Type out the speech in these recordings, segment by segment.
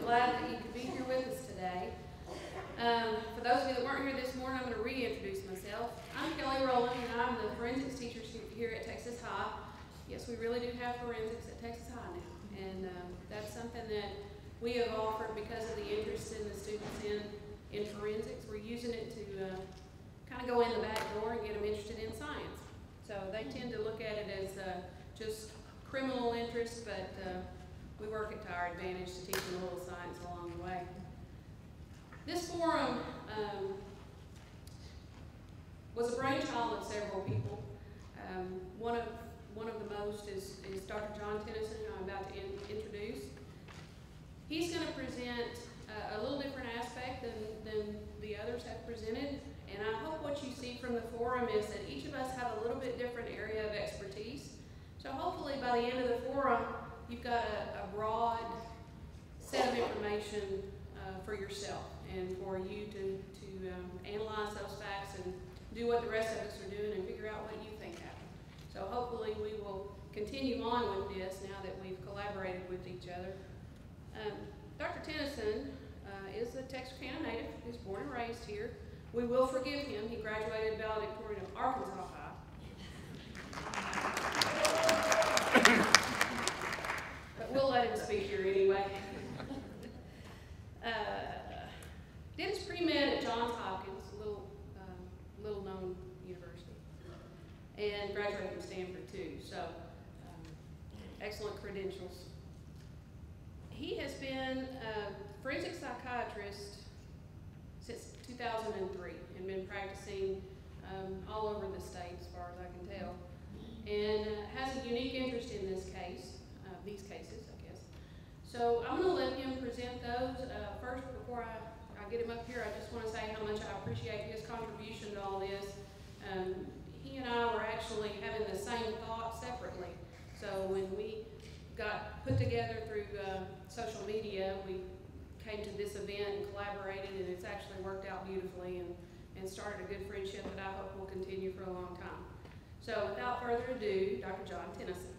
glad that you could be here with us today. For those of you that weren't here this morning, I'm going to reintroduce myself. I'm Kelly Rowland, and I'm the forensics teacher here at Texas High. Yes, we really do have forensics at Texas High now, and that's something that we have offered because of the interest in the students in forensics. We're using it to kind of go in the back door and get them interested in science. So they tend to look at it as just criminal interest, but we work it to our advantage to teach them a little science along the way. This forum was a brainchild of several people. One of the most is Dr. John Tennison, who I'm about to introduce. He's going to present a little different aspect than the others have presented, and I hope what you see from the forum is that each of us have a little bit different area of expertise. So hopefully by the end of the forum, you've got a broad set of information for yourself and for you to analyze those facts and do what the rest of us are doing and figure out what you think happened. So hopefully we will continue on with this now that we've collaborated with each other. Dr. Tennison is a Texarkana native. He was born and raised here. We will forgive him. He graduated valedictorian of Arkansas High. But we'll let him speak here anyway. Did his pre-med at Johns Hopkins, a little known university, and graduated from Stanford too. So excellent credentials. He has been a forensic psychiatrist since 2003 and been practicing all over the state as far as I can tell, and has a unique interest in this case, these cases, I guess. So I'm going to let him present those. First, before I get him up here, I just want to say how much I appreciate his contribution to all this. He and I were actually having the same thought separately. So when we got put together through social media, we came to this event and collaborated, and it's actually worked out beautifully and started a good friendship that I hope will continue for a long time. So without further ado, Dr. John Tennison.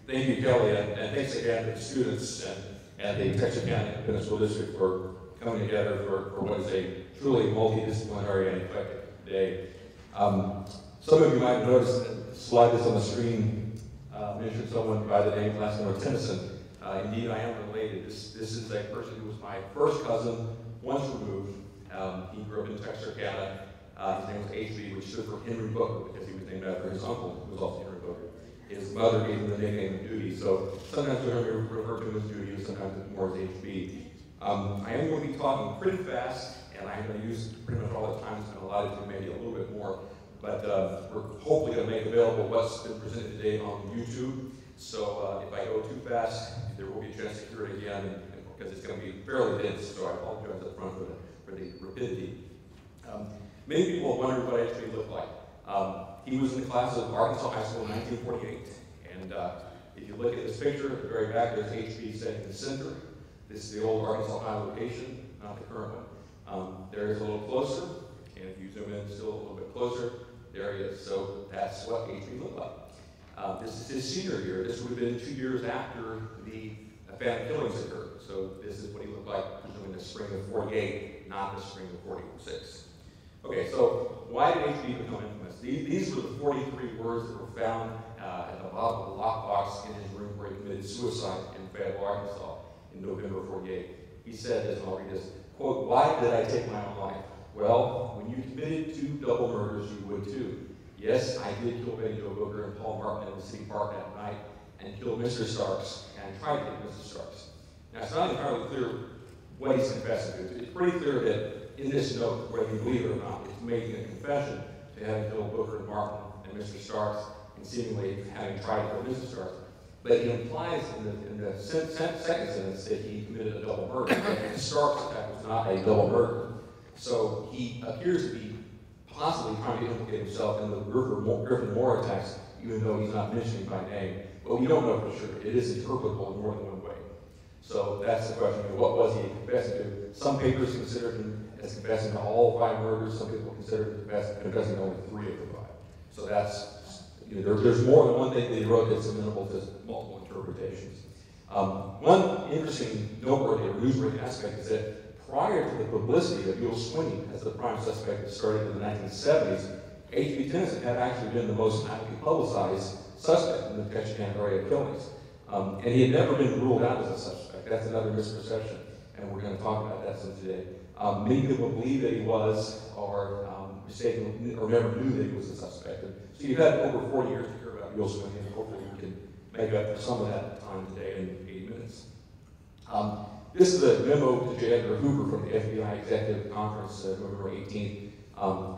Thank you, Kelly, and thanks again to the students and the Texarkana Peninsula District for coming together for what is a truly multidisciplinary and eclectic day. Some of you might notice the slide that's on the screen mentioned someone by the last name of Tennison. Indeed, I am related. This is a person who was my first cousin, once removed. He grew up in Texarkana. His name was HB, which stood for Henry Booker, because he was named after his uncle, who was also Henry Booker. His mother gave him the nickname Doodie, so sometimes we refer to him as Doodie, or sometimes more as HB. I am going to be talking pretty fast, and I'm going to use pretty much all the time that's been allotted to, maybe a little bit more. But we're hopefully going to make available what's been presented today on YouTube. So if I go too fast, there will be a chance to hear it again, because it's going to be fairly dense. So I apologize up front for the rapidity. Many people have wondered what HB looked like. He was in the class of Arkansas High School in 1948, and if you look at this picture, at the very back, there's HB sitting in the center. This is the old Arkansas High location, not the current one. There is a little closer, and if you zoom in still a little bit closer, there he is. So that's what HB looked like. This is his senior year. This would have been 2 years after the Phantom killings occurred. So this is what he looked like, presumably in the spring of 48, not the spring of 46. Okay, so why did HB become infamous? These were the 43 words that were found at the bottom of the lockbox in his room where he committed suicide in Fayetteville, Arkansas in November 48. He said this, and I'll read this, quote, "Why did I take my own life? Well, when you committed 2 double murders, you would too. Yes, I did kill Betty Jo Booker and Paul Martin in the city park that night and killed Mr. Starks, and I tried to kill Mr. Starks." Now, it's not entirely clear what he's confessing to. It's pretty clear that in this note, whether you believe it or not, it's making a confession to having killed Booker and Martin and Mr. Starks, and seemingly having tried to kill Mr. Starks. But he implies in the second sentence that he committed a double murder. And Starks' attack was not a double murder. So he appears to be possibly trying to implicate himself in the Griffin Moore attacks, even though he's not mentioning by name. But we don't know for sure. It is interpretable in more than one way. So that's the question of what was he confessing to. Some papers consider him as confessing to all 5 murders. Some people consider him confessing to only 3 of the 5. So that's, there's more than one thing that he wrote that's amenable to multiple interpretations. One interesting, noteworthy, or newsworthy aspect is that prior to the publicity of Yule Sweeney as the prime suspect that started in the 1970s, H.B. Tennison had actually been the most highly publicized suspect in the Texarkana area killings. And he had never been ruled out as a suspect. That's another misperception, and we're going to talk about that some today. Many people believe that he was, or mistaken, or never knew that he was a suspect. And so you've had over 40 years to hear about Yule Sweeney, and hopefully we can make up for some of that time today in 80 minutes. This is a memo to J. Edgar Hoover from the FBI Executive Conference, November 18th,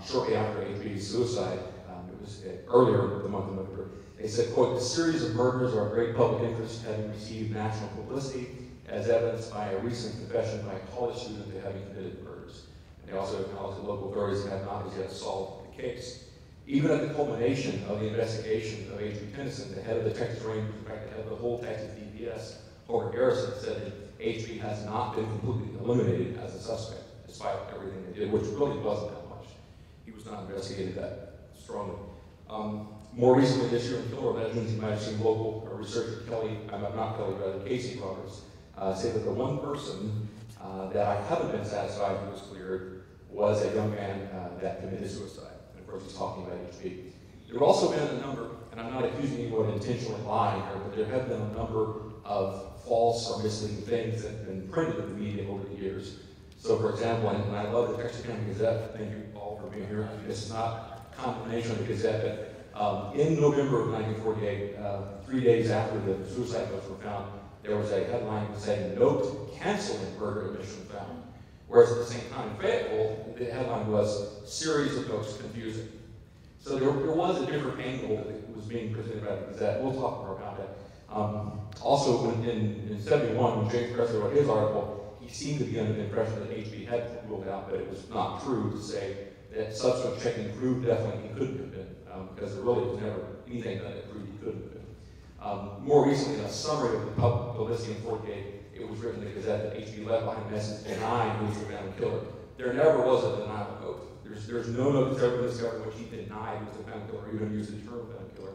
shortly after H.B.'s suicide. It was earlier in the month of November. They said, quote, "The series of murders are of great public interest, having received national publicity, as evidenced by a recent confession by a college student to having committed the murders." And they also acknowledged that local authorities have not as yet solved the case. Even at the culmination of the investigation of H.B. Tennison, the head of the Texas Rangers, in fact, the head of the whole Texas DPS, Homer Garrison, said that H.B. has not been completely eliminated as a suspect, despite everything they did, which really wasn't that much. He was not investigated that strongly. More recently this year in Killer Legends, you might have seen local researcher Casey Roberts, say that the one person that I haven't been satisfied who was cleared was a young man that committed suicide. And of course, he's talking about H.B. There have also been a number, and I'm not accusing anyone of intentionally lying here, but there have been a number of false or misleading things that have been printed in the media over the years. So, for example, and I love the Texarkana Gazette, thank you all for being here. This is not condemnation of the Gazette, but in November of 1948, 3 days after the suicide notes were found, there was a headline saying, "Note canceling murder admission found." Whereas at the same time in Fayetteville, the headline was, "Series of notes confusing." So there was a different angle that was being presented by the Gazette. We'll talk more about that. Also, in 71, when James Presley wrote his article, he seemed to be under the impression that H.B. had ruled out, but it was not true to say that subsequent checking proved definitely he couldn't have been, because there really was never anything that proved he couldn't have been. More recently, in a summary of the publicity in 48, it was written in the Gazette that H.B. left behind a message denying he was the found killer. There never was a denial note. There's no note that's ever been discovered in which he denied he was the found killer, or even used the term found killer.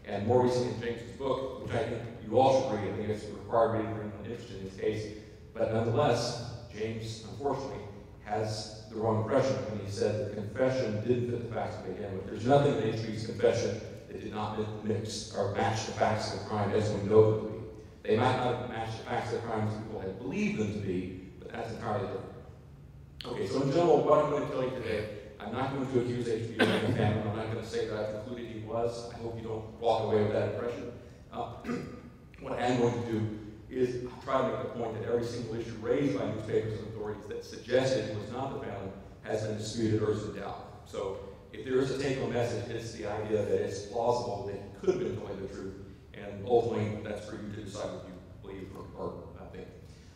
And more recently in James's book, which I think you all should read, I think it's required reading for anyone interested in this case, but nonetheless, James, unfortunately, has the wrong impression when he said the confession didn't fit the facts to begin with. There's nothing in H.B.'s confession that did not mix or match the facts of the crime as we know them to be. They might not have matched the facts of the crime as people had believed them to be, but that's entirely different. Okay, so in general, what I'm going to tell you today, I'm not going to accuse H.B. of being a fan. I'm not going to say that I concluded he was. I hope you don't walk away with that impression. What I am going to do is try to make the point that every single issue raised by newspapers and authorities that suggested he was not the family has been disputed or is in doubt. So if there is a take-home message, it's the idea that it's plausible that he could have been telling the truth, and ultimately that's for you to decide what you believe or think.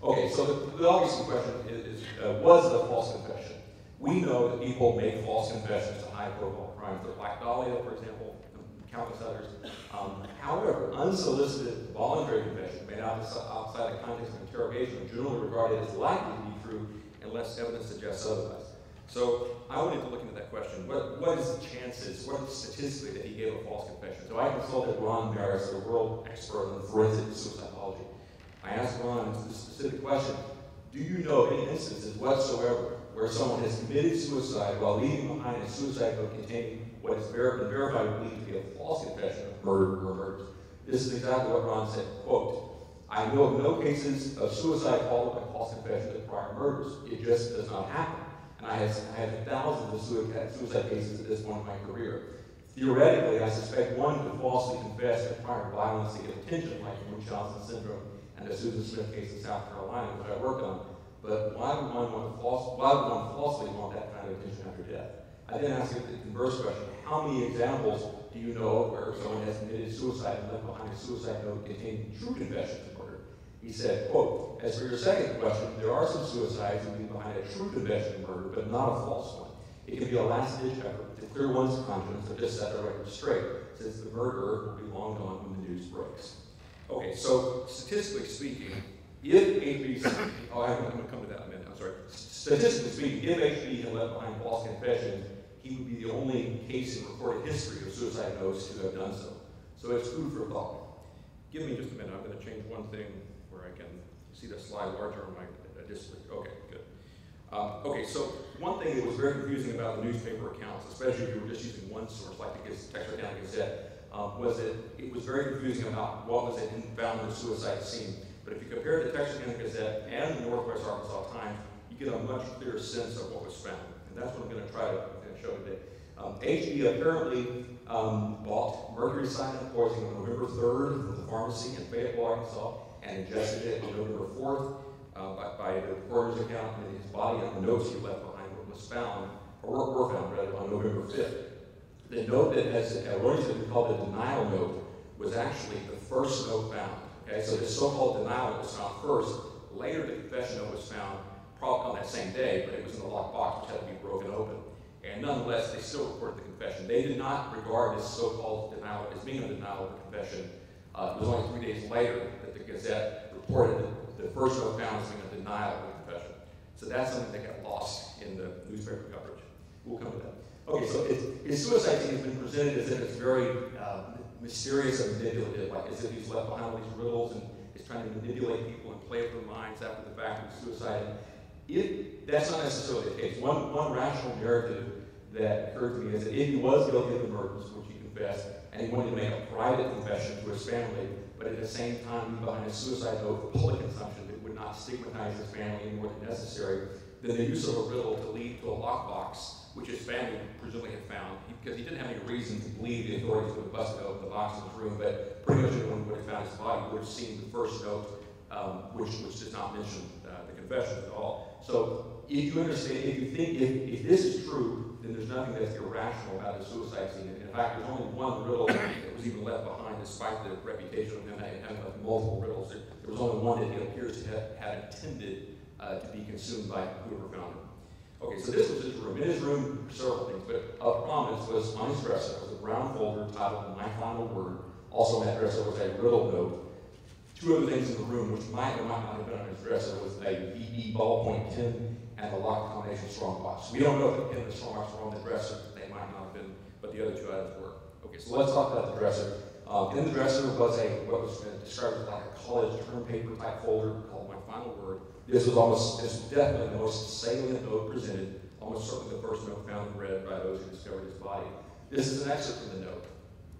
Okay, so the obvious question is was it a false confession? We know that people make false confessions to high-profile crimes, like Black Dahlia, for example, and countless others. However, unsolicited voluntary confession made outside the context of interrogation are generally regarded as likely to be true unless evidence suggests otherwise. So I wanted to look into that question. What is the chances, what is statistically that he gave a false confession? So I consulted Ron Maris, a world expert on forensic suicidology. I asked Ron this specific question: do you know any instances whatsoever where someone has committed suicide while leaving behind a suicide note containing what is been verified believed to be a false confession of murder or murders? This is exactly what Ron said, quote, "I know of no cases of suicide followed by false confessions of prior murders. It just does not happen. And I have thousands of suicide cases at this point in my career. Theoretically, I suspect one could falsely confess to prior violence to get attention, like the Munchausen syndrome and the Susan Smith case in South Carolina, which I worked on. But why would one falsely want that kind of attention after death?" I then asked him the converse question: how many examples do you know of where someone has committed suicide and left behind a suicide note containing true confession to murder? He said, quote, "As for your second question, there are some suicides who leave behind a true confession to murder, but not a false one. It can be a last-ditch effort to clear one's conscience or just set the record straight, since the murderer will be long gone when the news breaks." Okay, so statistically speaking, if H.B. I'm going to come to that in a minute, I'm sorry. Statistically speaking, if H.B. had left behind false confessions, he would be the only case in recorded history of suicide notes to have done so. So it's food for thought. Give me just a minute. I'm going to change one thing where I can see the slide larger on my display. Okay, good. Okay, so one thing that was very confusing about the newspaper accounts, especially if you were just using one source like the Texas County Gazette, was that it was very confusing about what was found in the suicide scene. But if you compare the Texas County Gazette and the Northwest Arkansas Times, you get a much clearer sense of what was found. And that's what I'm going to try to show today. HB apparently bought mercury cyanide poison on November 3rd from the pharmacy in Fayetteville, Arkansas, and ingested it on November 4th by the coroner's account, and his body and the notes he left behind was found, or were found rather, on November 5th. The note that has erroneously been called the denial note was actually the first note found. Okay, so this so-called denial note was found first. Later, the confession note was found probably on that same day, but it was in a locked box which had to be broken open. And nonetheless, they still recorded the confession. They did not regard this so-called denial as being a denial of the confession. It was only 3 days later that the Gazette reported the first note found as being a denial of the confession. So that's something that got lost in the newspaper coverage. We'll come to that. Okay, so his suicide scene has been presented as if it's very mysterious and manipulative, like as if he's left behind all these riddles and is trying to manipulate people and play with their minds after the fact of suicide. That's not necessarily the case. One rational narrative that occurred to me is that if he was guilty of the murders, which he confessed, and he wanted to make a private confession to his family, but at the same time leave behind a suicide note for public consumption that would not stigmatize his family any more than necessary, then the use of a riddle to lead to a lockbox, which his family presumably had found, because he didn't have any reason to believe the authorities would have busted open the box in his room, but pretty much everyone would have found his body would have seen the first note, which does not mention the confession at all. So if you understand, if you think, if this is true, then there's nothing that's irrational about his suicide scene. In fact, there's only one riddle that was even left behind, despite the reputation of him having left multiple riddles. There was only one that he appears to have intended to be consumed by whoever found him. Okay, so this was his room. In his room, several things, but of prominence was on his dresser was a brown folder titled "My Final Word." Also on that dresser was a riddle note. Two other things in the room, which might or might not have been on his dresser, was a BB ballpoint pen and a locked combination strongbox. We don't know if the pen and the strongbox were on the dresser. They might not have been, but the other two items were. Okay, so let's talk about the dresser. In the dresser was what was described as like a college term paper type folder called "My Final Word." This was definitely the most salient note presented, almost certainly the first note found and read by those who discovered his body. This is an excerpt from the note.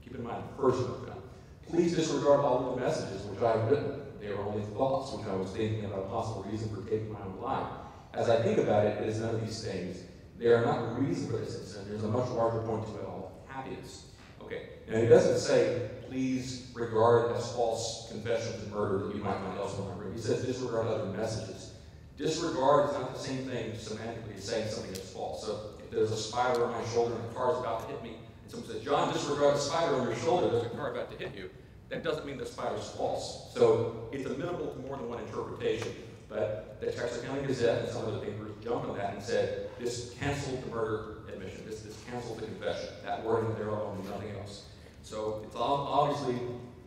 Keep in mind, the first note found. Please disregard all of the messages which I have written. They are only thoughts which I was thinking about a possible reason for taking my own life. As I think about it, it is none of these things. They are not the reason for this incident. There's a much larger point to it all. Happiness. Okay. Now he doesn't say, please regard as false confessions and murder that you might find elsewhere in my room. He says disregard other messages. Disregard is not the same thing semantically as saying something that's false. So if there's a spider on my shoulder and the car is about to hit me, and someone says, John, disregard the spider on your shoulder, there's a car about to hit you, that doesn't mean the spider's false. So it's amenable to more than one interpretation. But the Texas County Gazette and some of the papers jumped on that and said, this canceled the murder admission, this canceled the confession. That wording there alone and nothing else. So it's obviously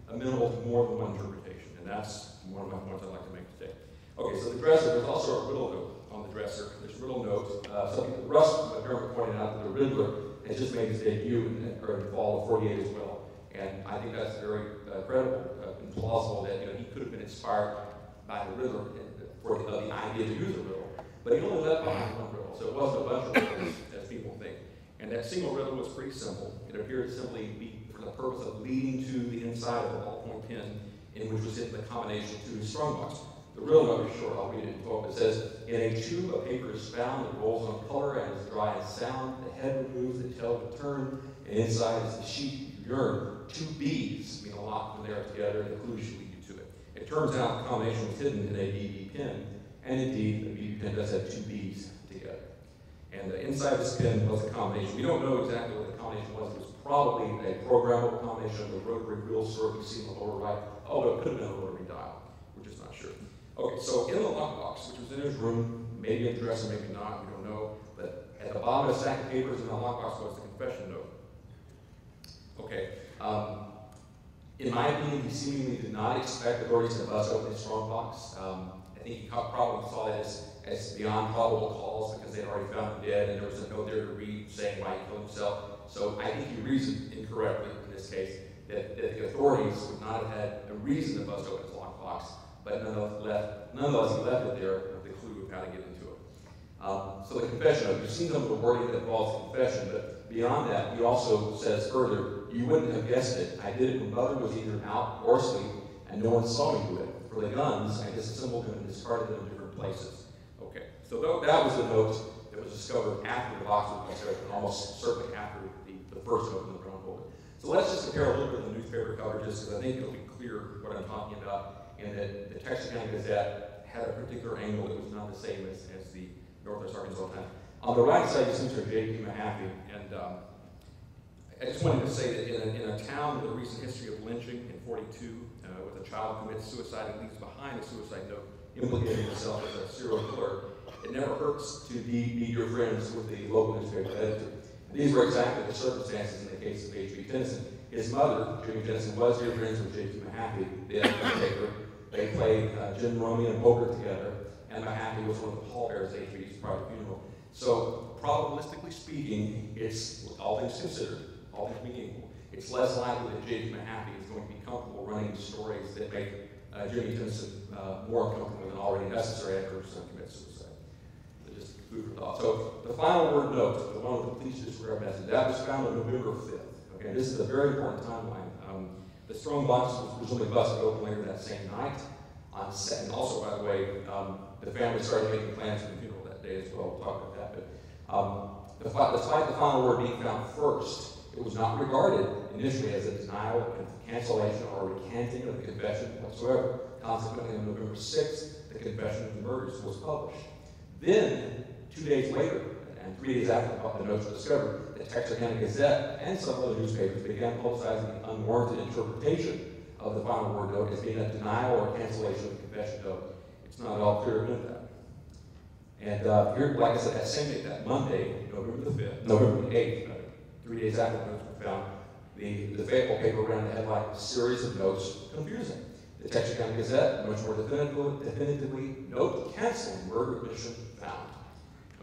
amenable to more than one interpretation, and that's one of my points I'd like to make today. Okay, so the dresser, there's also a riddle note on the dresser. This riddle note, something that Russ McDermott pointed out that the Riddler has just made his debut in the fall of '48 as well. And I think that's very credible and plausible that he could have been inspired by the Riddler for the idea to use a riddle. But he only left behind one riddle, so it wasn't a bunch of riddles as people think. And that single riddle was pretty simple. It appeared to simply be for the purpose of leading to the inside of the ballpoint pen in which was hidden the combination to his strongbox. The riddle note is short, I'll read it in 12. It says, in a tube, a paper is found that rolls on color and is dry and sound. The head removes, the tail return, and inside is the sheet of urine. Two B's, mean a lot when they are together, and the clues should lead you to it. It turns out the combination was hidden in a BB pen, and indeed, the BB pen does have two B's together. And inside this pen was a combination. We don't know exactly what the combination was. It was probably a programmable combination of the rotary wheel sort you see in the lower right, although it could have been a rotary dial. We're just not sure. Okay, so in the lockbox, which was in his room, maybe in the dresser, maybe not, we don't know, but at the bottom of the stack of papers in the lockbox was the confession note. Okay, in my opinion, he seemingly did not expect authorities to bust open his strongbox. I think he probably saw it as beyond probable cause because they'd already found him dead and there was a note there to read saying why he killed himself. So I think he reasoned incorrectly in this case that the authorities would not have had a reason to bust open his lockbox, but nonetheless he left it there with the clue of how to get into it. So the confession, you've seen some of the wording that involves confession, but beyond that, he also says further, you wouldn't have guessed it. I did it when Mother was either out or asleep, and no one saw me do it. For the guns, I disassembled them and discarded them in different places. Okay, so that was the note that was discovered after the box was discovered, and almost certainly after the first note in the brown folder. So let's just compare a little bit of the newspaper coverages, because I think it'll be clear what I'm talking about, and that the Texas County Gazette had a particular angle that was not the same as the Northwest Arkansas Times. On the right side, you see Mr. J.P. Mahaffey, and I just wanted to say that in a town with a recent history of lynching in 42, with a child who commits suicide and leaves behind a suicide note implicating himself as a serial killer, it never hurts to be your friends with the local newspaper editor. And these were exactly the circumstances in the case of H.B. Tennison. His mother, Jimmy Tennison, was dear friends with J.P. Mahaffey, the editor of the paper. They played gin rummy and poker together, and Mahaffey was one of the pallbearers at H.B.'s private funeral. So, probabilistically speaking, it's all things considered, all things being equal, it's less likely that J.P. Mahaffey is going to be comfortable running stories that make Jimmy Tennison more uncomfortable than already necessary after his son commits suicide. So just food for thought. So the final word note, the one with the please disregard message, that was found on November 5th. Okay, this is a very important timeline. The strong box was presumably busted open later that same night. And also, by the way, the family started making plans for the funeral that day as well. We'll talk about that. But despite the final word being found first, it was not regarded initially as a denial, cancellation, or recanting of the confession whatsoever. Consequently, on November 6th, the confession of the murders was published. Then, 2 days later, and 3 days after the notes were discovered, the Texas County Gazette and some other newspapers began publicizing the unwarranted interpretation of the final word note as being a denial or cancellation of the confession note. It's not at all clear to that. And here, like I said, that same day, that Monday, November the 5th, November the 8th, 3 days after the notes were found, the faithful paper ran the headline, series of notes confusing. The Texas County Gazette, much more definitively, note canceling murder mission found.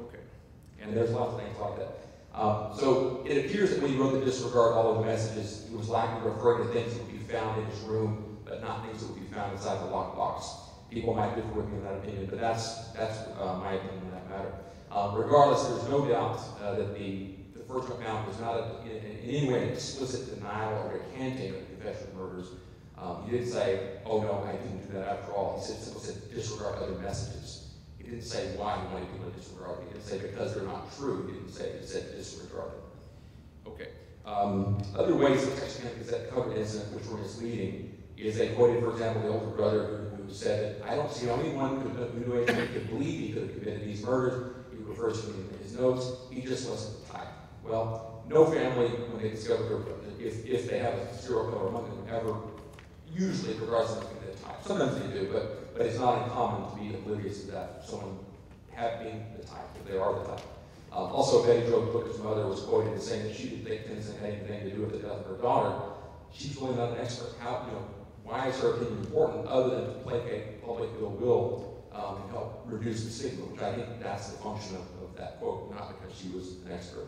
Okay, and there's lots of things like that. So it appears that when he wrote the disregard all of the messages, he was likely referring to things that would be found in his room, but not things that would be found inside the lockbox. People might differ with me in that opinion, but that's my opinion on that matter. Regardless, there's no doubt that the first account was not in any way an explicit denial or recanting of the confession of murders. He didn't say, oh no, I didn't do that after all. He simply said disregard other messages. He didn't say why he wanted people to disregard them. He didn't say because they're not true. He didn't say, he said disregard them. Okay. Other ways that Texas County Gazette covered the incident which were misleading is they quoted, for example, the older brother who said that I don't see anyone who knew anything could believe he could have committed these murders. He refers to them in his notes. He just wasn't the type. Well, no family, when they discover if they have a serial killer among them, ever usually regards them as the type. Sometimes they do, but it's not uncommon to be oblivious to that. Someone being the type, if they are the type. Also, Betty Jo Booker's mother was quoted as saying that she didn't think Tennison had anything to do with the death of her daughter. She's really not an expert. Why is her opinion important other than to placate public ill will and help reduce the stigma, which I think that's the function of that quote, not because she was an expert.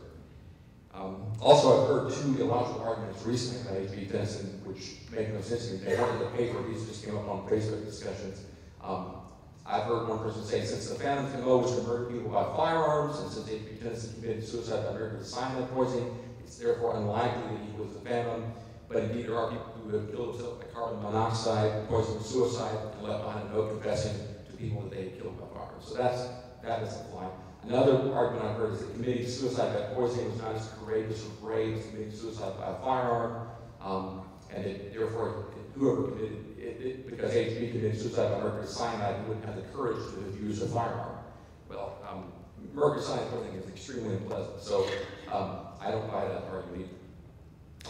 Also, I've heard two illogical arguments recently about H.B. Tennison, which make no sense to me. They weren't in the paper, these just came up on Facebook discussions. I've heard one person say, since the Phantom's MO was to murder people by firearms, and since H.B. Tennison committed suicide by murder with cyanide poisoning, it's therefore unlikely that he was the Phantom. But indeed, there are people who have killed themselves by carbon monoxide, poison suicide, and left behind a note confessing to people that they had killed by firearms. So that doesn't apply. Another argument I've heard is that committing suicide by poisoning was not as courageous or brave as committing suicide by a firearm, and therefore, whoever committed it, because H.B. committed suicide by mercury cyanide, he wouldn't have the courage to have used a firearm. Well, mercury cyanide poisoning is extremely unpleasant, so I don't buy that argument either.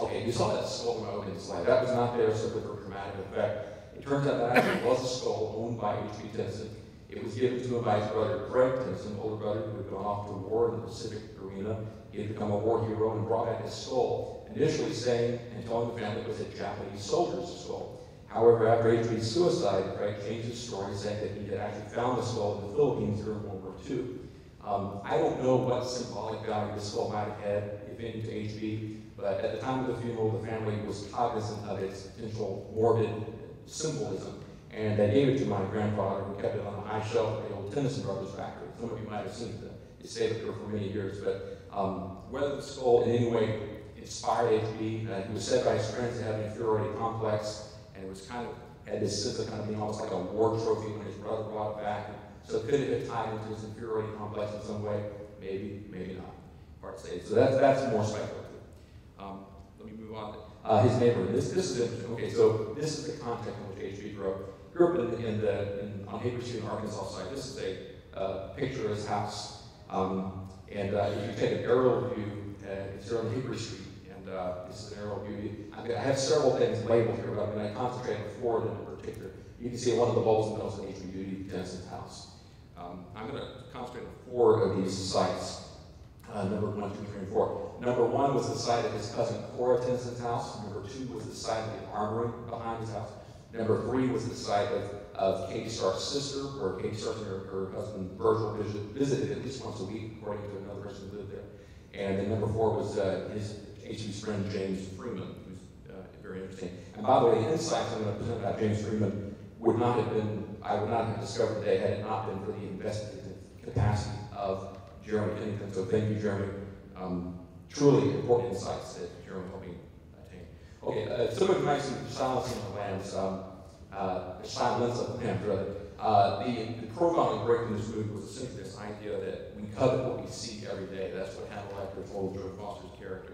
Okay, you saw that skull in my opening slide. That was not there simply for dramatic effect. It turns out that actually was a skull owned by H.B. Tennison. It was given to him by his brother Greg Tennison, older brother who had gone off to war in the Pacific arena. He had become a war hero and brought back his skull, initially saying and telling the family it was a Japanese soldier's skull. However, after HB's suicide, Craig changed his story, saying that he had actually found the skull in the Philippines during World War II. I don't know what symbolic value the skull might have had, if any, to HB, but at the time of the funeral, the family was cognizant of its potential morbid symbolism, and they gave it to my grandfather, who kept it on a high shelf at the old Tennison Brothers factory. Some of you might have seen it. It stayed up there for many years, but whether the skull in any way inspired HB, he was said by his friends to have an inferiority complex, and it was kind of, had this sense of kind of being almost like a war trophy when his brother brought it back. So could it have tied into his inferiority complex in some way? Maybe, maybe not. Hard to say. So that's more speculative. Let me move on. His neighborhood. This is interesting. Okay, so this is the context in which HB grew up. Grew up on Hickory Street in Arkansas side. This is a picture of his house. If you take an aerial view, it's here on Hickory Street. This is an aerial view. I have several things labeled here, but I'm going to concentrate on four of them in particular. You can see one of the bulbs and bells in HB Doodie Tennison's house. I'm going to concentrate on four of these sites. Number 1, 2, 3, and 4. Number 1 was the site of his cousin Cora Tennison's house. Number 2 was the site of the armory behind his house. Number 3 was the site of Katie Stark's sister, where Katie Stark and her husband Virgil visited at least once a week, according to another person who lived there. And then number 4 was his HB's friend James Freeman, who's very interesting. And by the way, the insights I'm going to present about James Freeman would not have been, I would not have discovered today had it not been for the investigative capacity of Jeremy Pennington. So thank you, Jeremy. Truly important insights that Jeremy helped me attain. Okay, some of you might see Silencing the Lambs, Silence of the Lambs, rather. The profiling break in this movie was essentially this idea that we covet what we see every day. That's what Hannibal Lecter told Joe Foster's character.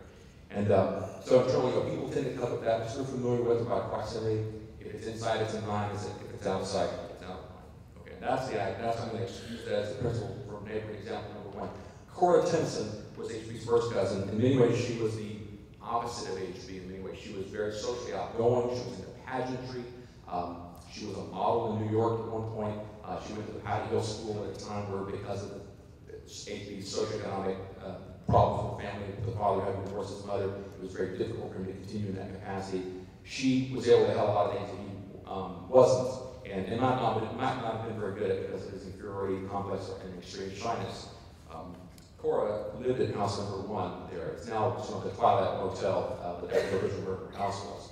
And so I'm sure people tend to covet that. We're familiar with about proximity. If it's inside, it's in mind. If it's outside, it's out of mind. Okay, that's I'm going to use that as the principle for neighborhood example number 1. Cora Tennison was HB's first cousin. In many ways, she was the opposite of HB. In many ways, she was very socially outgoing. She was into pageantry. She was a model in New York at one point. She went to the Patty Hill School at a time where, because of HB's socioeconomic problems with the family, the father having divorced his mother, it was very difficult for him to continue in that capacity. She was able to help a lot of things that he wasn't, and might not have been very good at because of his inferiority complex and extreme shyness. Cora lived in house number 1 there. It's now sort of the Twilight Motel, but that's where her house was.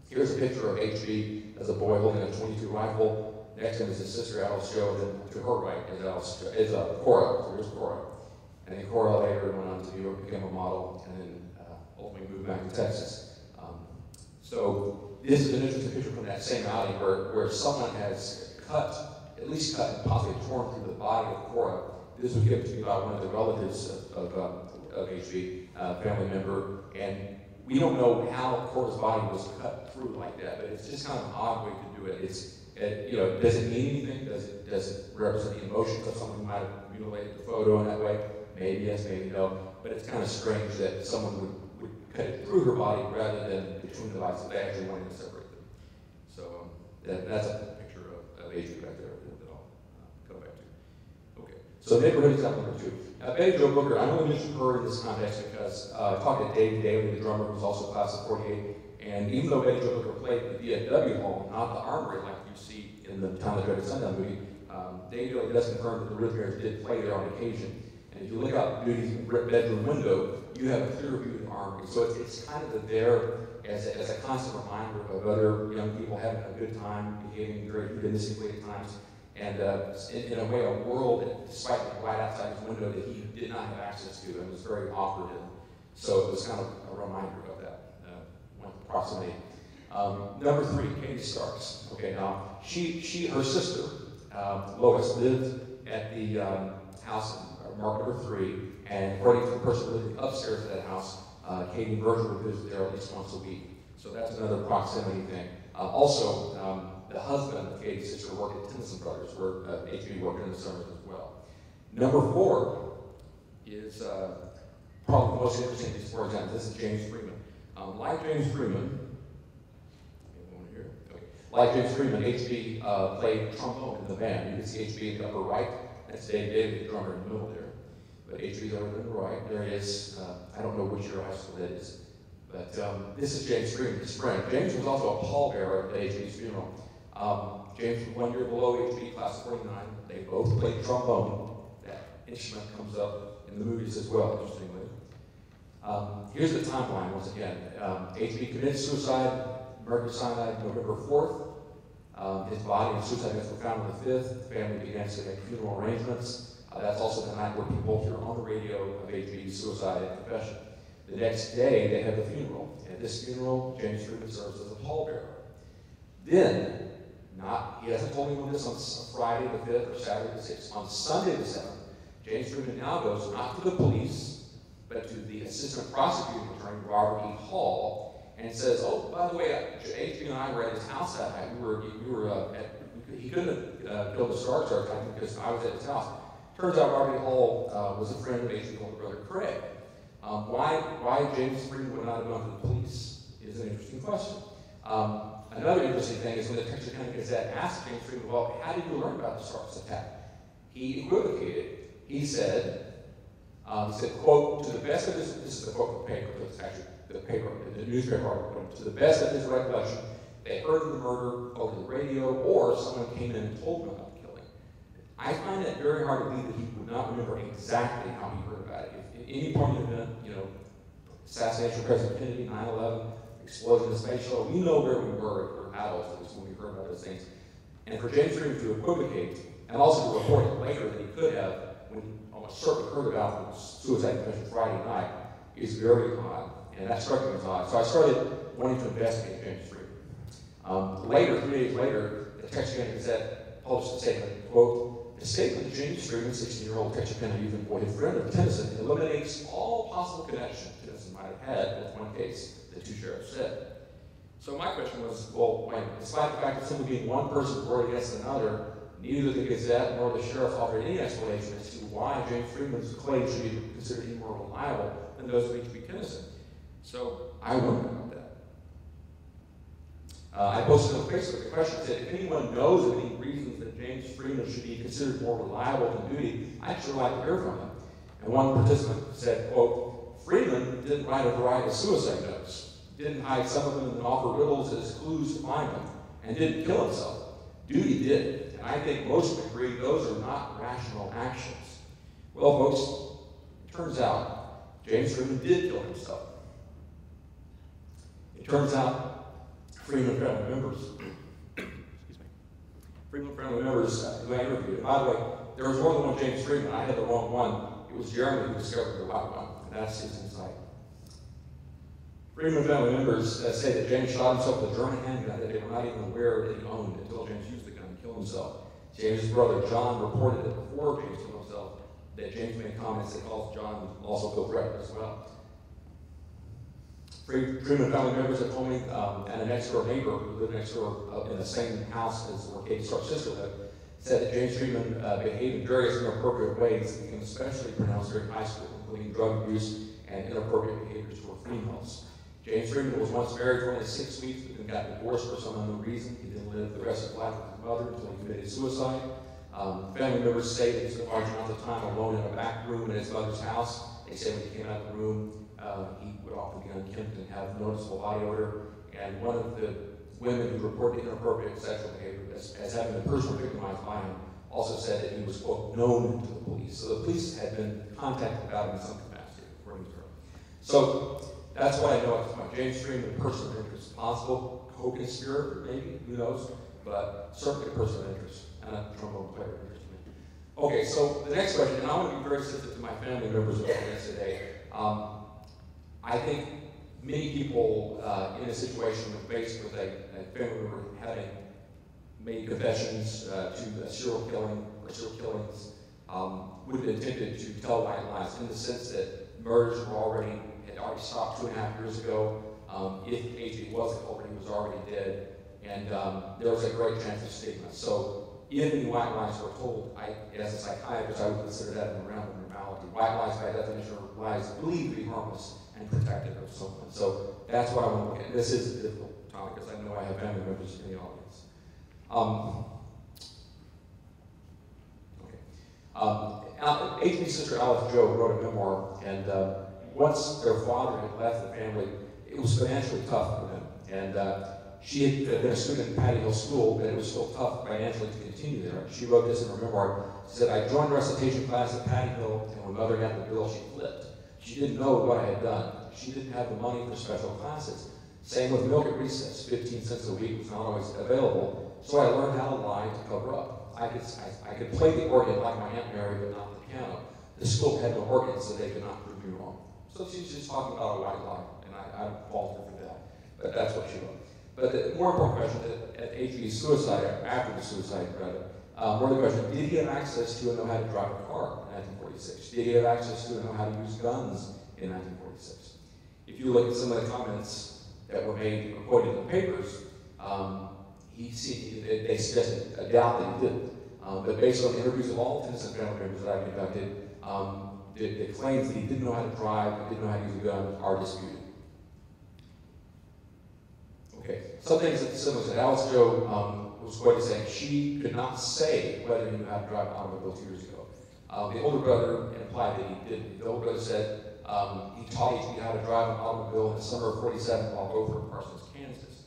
Here's a picture of HB as a boy holding a .22 rifle. Next to him is his sister Alice Jo, and then to her right is Cora. So here's Cora. And then Cora later went on to New York, became a model, and then ultimately moved back to Texas. So this is an interesting picture from that same outing where someone has at least cut and possibly torn through the body of Cora. This was given to me by one of the relatives of HB, family member, and we don't know how Cora's body was cut through like that, but it's just kind of an odd way to do it. Does it mean anything? Does it represent the emotions of someone who might have mutilated the photo in that way? Maybe yes, maybe no. But it's kind of strange that someone would cut it through her body rather than between the bodies. They actually wanted to separate them. So that's a picture of HB right there that I'll come back to. Okay. So neighborhood example number 2. Betty Jo Booker, I only mention her in this context because I talked to Dave Daly, the drummer, who's also class of 48. And even though Betty Jo Booker played the VFW home, not the armory like you see in the Time of the Dreaded Sundown movie, Dave Daly does confirm that the Rhythmers did play there on occasion. And if you look out Doodie's bedroom window, you have a clear view of the armory. So it's kind of there as a constant reminder of other young people having a good time, behaving very hedonistically at times. And in a way, a world that, despite right outside his window, that he did not have access to, and was very awkward in. So it was kind of a reminder of that. Proximate. Number 3, Katie Starks. Okay, now her sister Lois lived at the house in mark number 3, and according to the person living upstairs of that house, Katie and Virgil would visit there at least once a week. So that's another proximity thing. Also, the husband of Katie's sister worked at Tennison Brothers, where HB worked in the summers as well. Number 4 is probably the most interesting of these 4 examples. This is James Freeman. Like James Freeman, HB played trombone in the band. You can see HB in the upper right. That's Dave Daly, the drummer, in the middle there. But HB's over in the right. There he is. I don't know which year of high school that is. But this is James Freeman, his friend. James was also a pallbearer at HB's funeral. James was 1 year below HB, class of 49. They both played trombone. That instrument comes up in the movies as well, interestingly. Here's the timeline once again. HB committed suicide, mercury cyanide, November 4th. His body and suicide notes were found on the 5th. The family began to make funeral arrangements. That's also the night where people hear on the radio of HB's suicide and confession. The next day, they have the funeral. At this funeral, James Freeman serves as a pallbearer. Then, he hasn't told anyone this on Friday the 5th or Saturday the 6th. On Sunday the 7th, James Freeman now goes not to the police, but to the assistant prosecuting attorney, Robert E. Hall, and says, "Oh, by the way, HB and I were at his house that night. He couldn't have killed the Starks our time because I was at his house." Turns out Robert E. Hall was a friend of HB's older brother, Craig. Why James Freeman would not have gone to the police is an interesting question. Another interesting thing is when the Texarkana Gazette asked James Freeman, "Well, how did you learn about the Starks attack?" He equivocated. He said, quote, "To the best of his," this is the quote from the paper, it's actually the newspaper article, "to the best of his recollection, they heard of the murder over the radio or someone came in and told them about the killing." I find it very hard to believe that he would not remember exactly how he heard about it. If at any point in the event, assassination of President Kennedy, 9/11, explosion of the space shuttle, we know where we were adults at least when we heard about those things. And for James Freeman to equivocate and also to report it later that he could have, when he almost certainly heard about the suicide confession Friday night, is very odd. And that struck me as odd. So I started wanting to investigate James Freeman. Later, 3 days later, the Texarkana Gazette published a statement, quote, "The statement of James Freeman, 16-year-old Texarkana youth employee friend of Tennison, eliminates all possible connection Tennison might have had with one case," the two sheriffs said. So my question was, well, wait, despite the fact that simply being one person word against another, neither the Gazette nor the sheriff offered any explanation as to why James Freeman's claims should be considered any more reliable than those of H.B. Tennison. So I wondered about that. I posted on Facebook a question that said, if anyone knows of any reasons that James Freeman should be considered more reliable than Doodie, I'd sure like to hear from him. And one participant said, quote, "Freeman didn't write a variety of suicide notes, didn't hide some of them and offer riddles as clues to find them, and didn't kill himself. Doodie did, and I think most would agree those are not rational actions." Well, folks, it turns out James Freeman did kill himself. It turns out Freeman family members, Freeman family members who I interviewed, and by the way, there was more than one James Freeman. I had the wrong one. It was Jeremy who discovered the right one, and that's his insight. Freeman family members say that James shot himself with a German handgun that they were not even aware that he owned until James used the gun to kill himself. James' brother John reported that before James killed himself, that James made comments that caused John to also feel threatened as well. Freeman family members have told me, and a next-door neighbor who lived next door in the same house as where Katie Stark's sister lived, said that James Freeman behaved in various inappropriate ways that became especially pronounced during high school, including drug abuse and inappropriate behaviors toward females. James Freeman was once married for only 6 weeks, but then got divorced for some unknown reason. He then lived the rest of his life with his mother until he committed suicide. Family members say that he spent large amounts of time alone in a back room in his mother's house. They say when he came out of the room, he would often be unkempt and have noticeable body odor. And one of the women who reported inappropriate sexual behavior as having been personally victimized by him also said that he was, quote, known to the police. So the police had been contacted about him in some capacity, according to her. So that's what I know at this point. James Freeman, a person of interest, possible co-conspirator, maybe, who knows, but certainly a person of interest, and a trombone player of interest to me. Okay, so the next question, and I want to be very sensitive to my family members of this today. I think many people in a situation faced with a family member having made confessions to a serial killing or serial killings would have been tempted to tell white lies in the sense that murders had already stopped 2.5 years ago. If HB was the culprit, he was already dead, and there was a great chance of stigma. So if any white lies were told, as a psychiatrist, I would consider that an around normality. White lies, by definition, are lies believed to be harmless and protective of someone. So that's what I want to look at. This is a difficult topic because I know I have family members in the audience. HB's sister Alice Jo wrote a memoir, and once their father had left the family, it was financially tough for them. And she had been a student in Patty Hill School, but it was still tough financially to continue there. She wrote this in her memoir. She said, I joined recitation class at Patty Hill, and when Mother got the bill, she flipped. She didn't know what I had done. She didn't have the money for special classes. Same with milk at recess. 15 cents a week was not always available, so I learned how to lie to cover up. I could play the organ like my Aunt Mary, but not the piano. The school had no organ, so they could not prove me wrong. So she's just talking about a white lie, and I fault her for that. But that's what she wrote. But the more important question, at HB's suicide, after the suicide, more the question, did he have access to and know how to drive a car in 1946? Did he have access to and know how to use guns in 1946? If you look at some of the comments that were made or quoted in the papers, they suggested a doubt that he didn't. But based on the interviews of all Tennison family members that I've conducted, the claims that he didn't know how to drive and didn't know how to use a gun are disputed. Okay, some things that the siblings said. Alice Jo was quoted saying she could not say whether he knew how to drive an automobile 2 years ago. The older brother implied that he didn't. The older brother said he taught HB how to drive an automobile in the summer of '47 while both were in Parsons, Kansas.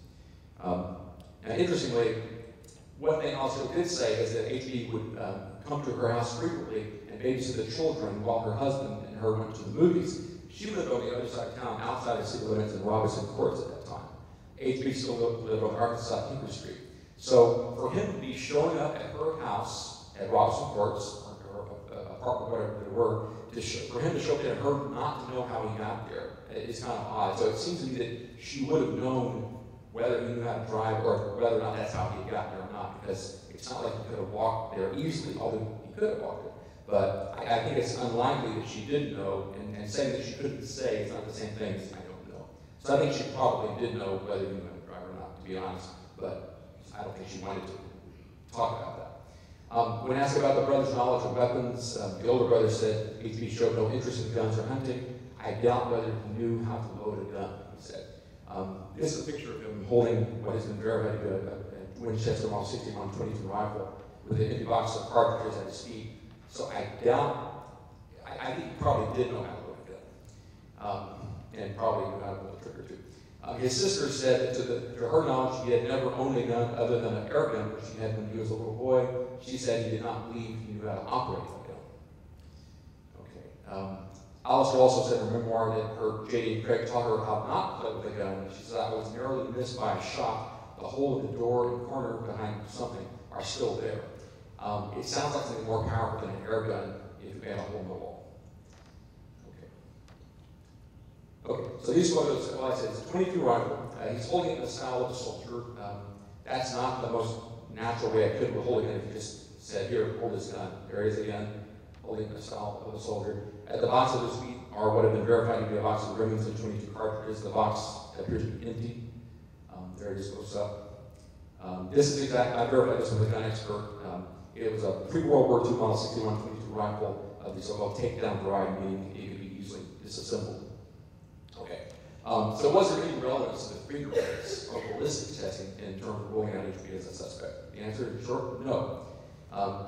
And interestingly, one thing also did say is that HB would come to her house frequently and babysit the children while her husband and her went to the movies. She lived on the other side of town, outside of city limits in Robinson Courts at that time. HB still lived on Arkansas Tinker Street. So for him to be showing up at her house at Robinson Courts, or apartment, whatever they were, for him to show up there and her not to know how he got there is kind of odd. So it seems to me that she would have known whether he knew how to drive or whether or not that's how he got there or not, because it's not like he could have walked there easily, although he could have walked there. But I think it's unlikely that she didn't know, and saying that she couldn't say is not the same thing as I don't know. So I think she probably did know whether he knew how to drive or not, to be honest, but I don't think she wanted to talk about that. When asked about the brother's knowledge of weapons, the older brother said HB showed no interest in guns or hunting. I doubt whether he knew how to load a gun, he said. This is a picture of him holding what has been verified to be a Winchester Model 61 22 rifle with an empty box of cartridges at his feet. So I doubt, I think he probably did know how to load a gun, and probably knew how to pull the trigger too. His sister said that to her knowledge, he had never owned a gun other than an air gun, which he had when he was a little boy. She said he did not believe he knew how to operate a gun. Okay. Alice also said in her memoir that her J.D. and Craig taught her how not to play with a gun. She said, I was narrowly missed by a shot. The hole in the door and corner behind something are still there. It sounds like something more powerful than an air gun if you had a hole in the wall. Okay, so these photos, well, I said, it's a 22 rifle. He's holding it in the style of a soldier. That's not the most natural way I could have holding it if you just said, here, hold this gun. There is a gun, holding it in the style of a soldier. At the box of his feet are what have been verified to be a box of Remington 22 cartridges. The box appears to be empty. There it is close up. This is exact, I verified this with a gun expert. It was a pre-World War II Model 61 22 rifle of the so-called takedown variety, meaning it could be easily disassembled. Okay. So was there any relevance to the fingerprints or ballistic testing in terms of ruling out HB as a suspect? The answer is short, no.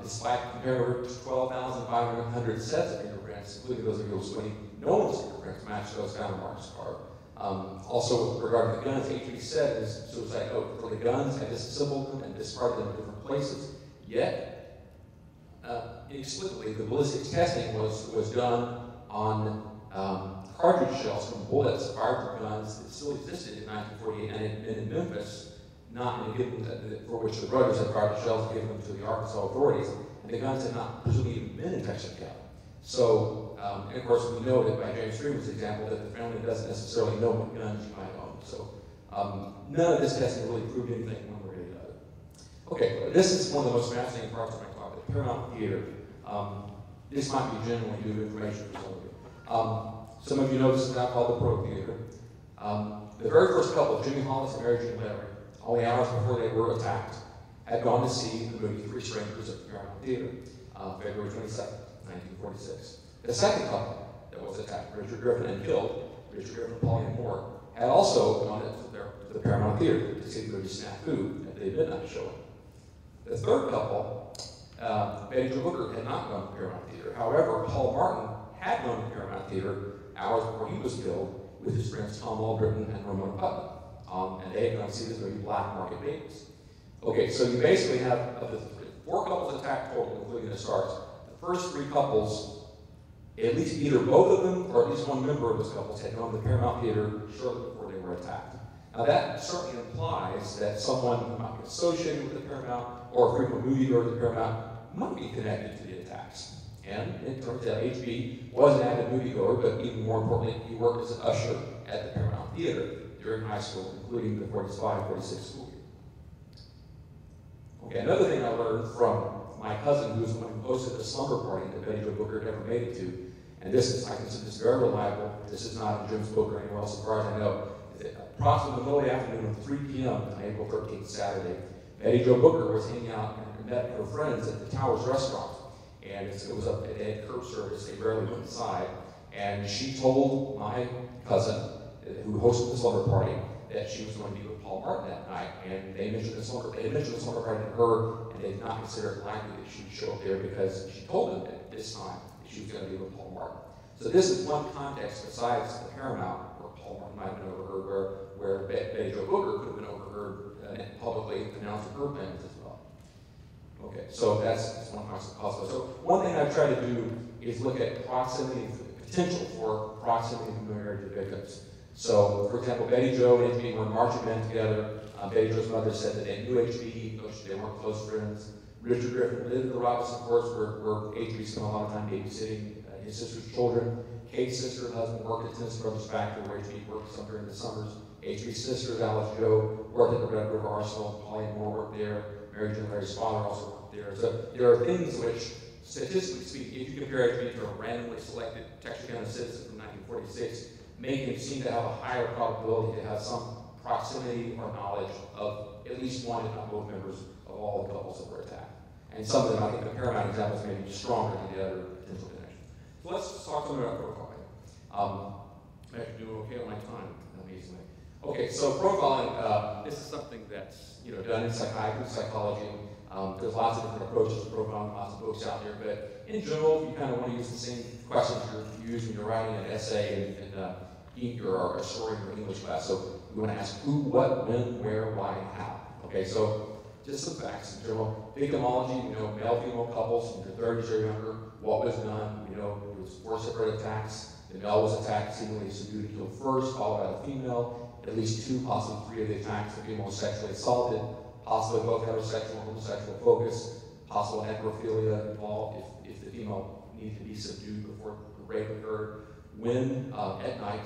Despite comparing over 12,500 sets of fingerprints, including those of Bill Sweeney, no one's fingerprints match those found in Mark's car. Also, with regard to the guns, HB said in his suicide note, for the guns, I disassembled them and discarded them in different places. Yet, inexplicably, the ballistic testing was done on cartridge shells from bullets fired from guns that still existed in 1948 and had been in Memphis, not in given for which the brothers had fired the shells and given them to the Arkansas authorities, and the guns had not presumably even been in Texarkana. So, and of course, we know that by James Freeman's example that the family doesn't necessarily know what guns you might own. So, none of this testing really proved anything one way or the other. Okay, this is one of the most fascinating parts of my talk, the Paramount Theater. This might be genuinely new information for some of you. Some of you know this is now called the Pro Theater. The very first couple, Jimmy Hollis and Mary Jane Larry, only hours before they were attacked, had gone to see the movie Three Strangers at the Paramount Theater, February 22nd, 1946. The second couple that was attacked, Richard Griffin and killed, Richard Griffin, Pauline Moore, had also gone to the Paramount Theater to see the movie Snafu at the midnight showing. The third couple, Betty Jo Booker, had not gone to the Paramount Theater. However, Paul Martin had gone to the Paramount Theater hours before he was killed with his friends Tom Aldritton and Ramona Putnam. And they had gone to see this movie, Black Market Babies. Okay, so you basically have, of the 4 couples attacked total, including the stars. The first 3 couples, at least either both of them or at least one member of those couples had gone to the Paramount Theater shortly before they were attacked. Now that certainly implies that someone who might be associated with the Paramount or a frequent moviegoer at the Paramount might be connected to the attacks. And it turns out HB was an avid moviegoer, but even more importantly, he worked as an usher at the Paramount Theater during high school, including the 45-46 school year. Okay, another thing I learned from my cousin, who was the one who hosted the slumber party that Betty Jo Booker never made it to, and this is, I consider this very reliable, this is not in Jim's book or anywhere else as far as I know, approximately the middle of the afternoon of 3 p.m. on April 13th, Saturday, Betty Jo Booker was hanging out and met her friends at the Towers restaurant. And it was up, they had curb service, they barely went inside. And she told my cousin, who hosted the slumber party, that she was going to be with Paul Martin that night. And they mentioned the slumber party to her, and they did not consider it likely that she would show up there because she told them at this time that she was going to be with Paul Martin. So this is one context besides the Paramount, where Paul Martin might have been overheard, where Betty Jo Booker could have been overheard publicly announcing her plans as well. Okay, so that's one possible. So one thing I've tried to do is look at proximity, potential for proximity and familiarity to victims. So, for example, Betty Jo and HB were in marching band together. Betty Jo's mother said that they knew HB, though they weren't close friends. Richard Griffin lived in the Robinson Courts, where HB spent a lot of time babysitting his sister's children. Kate's sister and husband worked at Tennison Brothers Factory, where HB worked some during the summers. HB's sister, Alice Jo, worked at the Red River Arsenal. Polly and Moore worked there. Mary Jo and Larry's father also worked there. So there are things which, statistically speaking, if you compare HB to a randomly selected Texarkana citizen from 1946, make him seem to have a higher probability to have some proximity or knowledge of at least one, if not both members of all the couples that were attacked. And some of them, I think the Paramount examples may be stronger than the other potential connections. So let's talk some about profiling. I'm actually doing okay on my time, amazingly. Okay, so profiling, this is something that's done in psychiatry, psychology. There's lots of different approaches to profiling, lots of books out there, but in general, you kind of want to use the same questions you use when you're writing an essay or a story in your English class. So we want to ask who, what, when, where, why, and how. Okay, so just some facts in general. Victimology, male, female couples in their 30s or younger. What was done? It was 4 separate attacks. The male was attacked, seemingly subdued and killed first, followed by the female. At least 2, possibly 3 of the attacks, the female was sexually assaulted, possibly both heterosexual and homosexual focus, possible necrophilia involved if the female needed to be subdued before the rape occurred. When at night,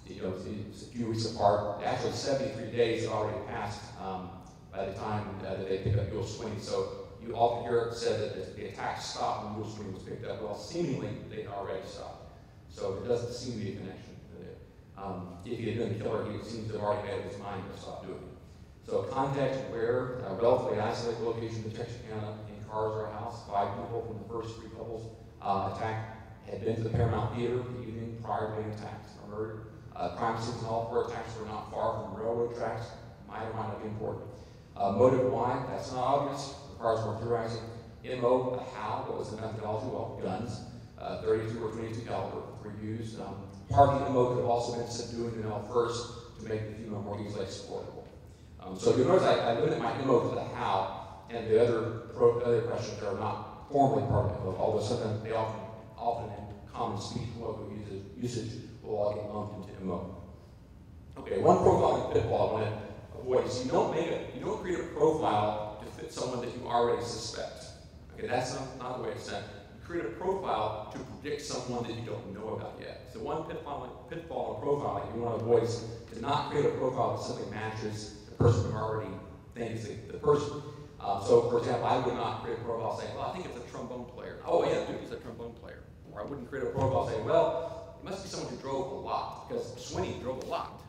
it's a few weeks apart. Actually, 73 days had already passed by the time that they picked up Yule Sweeney. So you often hear it said that the attack stopped when Yule Sweeney was picked up. Well, seemingly they had already stopped. So there doesn't seem to be a connection. If he had been the killer, he seems to have already made up his mind to stop doing it. So context where, relatively isolated location in Texarkana, in cars or a house, 5 people from the first 3 couples attacked had been to the Paramount Theater the evening prior to being attacked or murdered. Crime scenes and all 4 attacks were not far from railroad tracks. Might or might not be important. Motive why, that's not obvious. Requires more theorizing. MO, how, what was the methodology? Well, guns. 32 or 22 caliber, 3 used. Part of the MO could have also been subduing the male first to make the female more easily exploitable. So you'll notice I limit my MO to the how, and the other questions are not formally part of the MO, although sometimes they often in common speech local usage will all get lumped into MO. Okay, one profiling pitfall I want to avoid is you don't create a profile to fit someone that you already suspect. Okay, that's not the way it's done. Create a profile to predict someone that you don't know about yet. So one pitfall in profiling you want to avoid is to not create a profile that simply matches the person who already thinks the person. So for example, I would not create a profile saying, well, I think it's a trombone player. Oh yeah, Doodie's a trombone player. Or I wouldn't create a profile saying, well, it must be someone who drove a lot, because Sweeney drove a lot.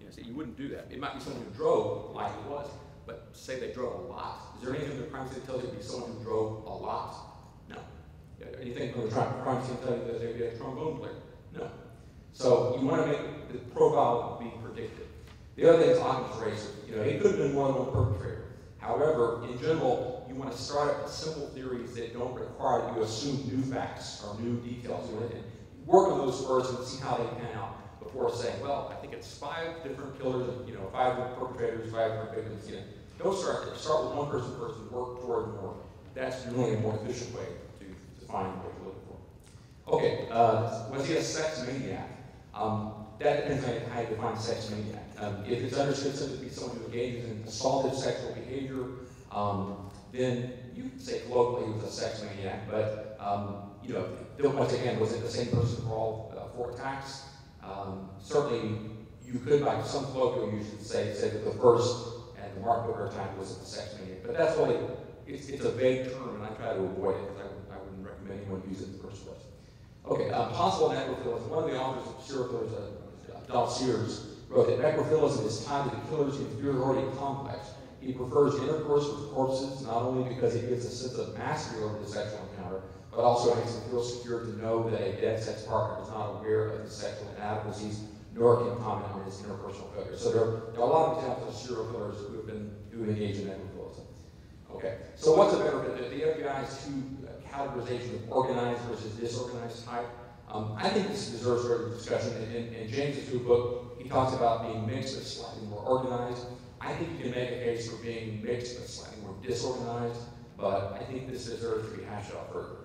So you wouldn't do that. It might be someone who drove like he was, but say they drove a lot. Is there anything in the crime scene that tells you to be someone who drove a lot? No. Anything from the crime scene tell you that they'd be a trombone player? No. So you want to make the profile be predictive. The other thing is obvious race. It could have been more than one perpetrator. However, in general, you want to start up with simple theories that don't require that you assume new facts or new details. You want to work on those first and see how they pan out before saying, well, I think it's 5 different killers, 5 different perpetrators, 5 different victims. Don't start there. Start with one person first and work toward more. That's really a more efficient way to find what you're looking for. Okay, was he a sex maniac? That depends on how you define sex maniac. If it's understood simply to be someone who engages in assaultive sexual behavior, then you could say colloquially he was a sex maniac, but once again, was it the same person for all 4 attacks? Certainly, you could, by some colloquial usage, say that the first and the Mark Booker attack was a sex maniac. But that's really, it's a vague term, and I try to avoid it because I wouldn't recommend anyone use it in the first place. Okay, possible necrophilism. One of the authors of serial killers, Donald Sears, wrote that necrophilism is tied to the killer's inferiority complex. He prefers intercourse with corpses not only because it gives a sense of mastery over the sexual encounter, but also makes him feel secure to know that a dead sex partner is not aware of his sexual inadequacies, nor can comment on his interpersonal failures. So there are a lot of examples of serial killers who engage in necrophilism. Okay, so what's the benefit? The FBI's 2 categorization of organized versus disorganized type. I think this deserves further discussion. In James's new book, he talks about being mixed but slightly more organized. I think you can make a case for being mixed but slightly more disorganized, but I think this deserves to be hashed out further.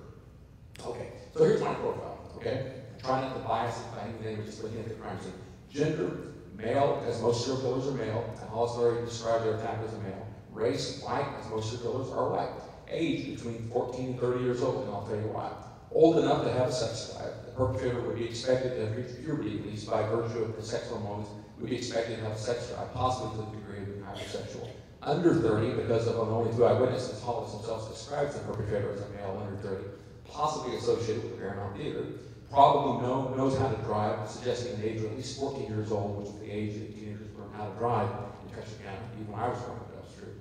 Okay, so here's my profile, okay? I try not to bias it by anything, we're just looking at the crime scene. Gender, male, as most serial killers are male, and Hollis already described their attacker as a male. Race, white, as most serial killers are white. Age, between 14 and 30 years old, and I'll tell you why. Old enough to have a sex drive. The perpetrator would be expected to have reached puberty, at least by virtue of the sex hormones, would be expected to have a sex drive, possibly to the degree of being hypersexual. Under 30, because of only 2 eyewitnesses, Hollis himself describes the perpetrator as a male under 30, possibly associated with the Paramount Theater, probably knows how to drive, suggesting an age of at least 14 years old, which is the age that teenagers learn how to drive in Texarkana, even when I was growing up, that was true.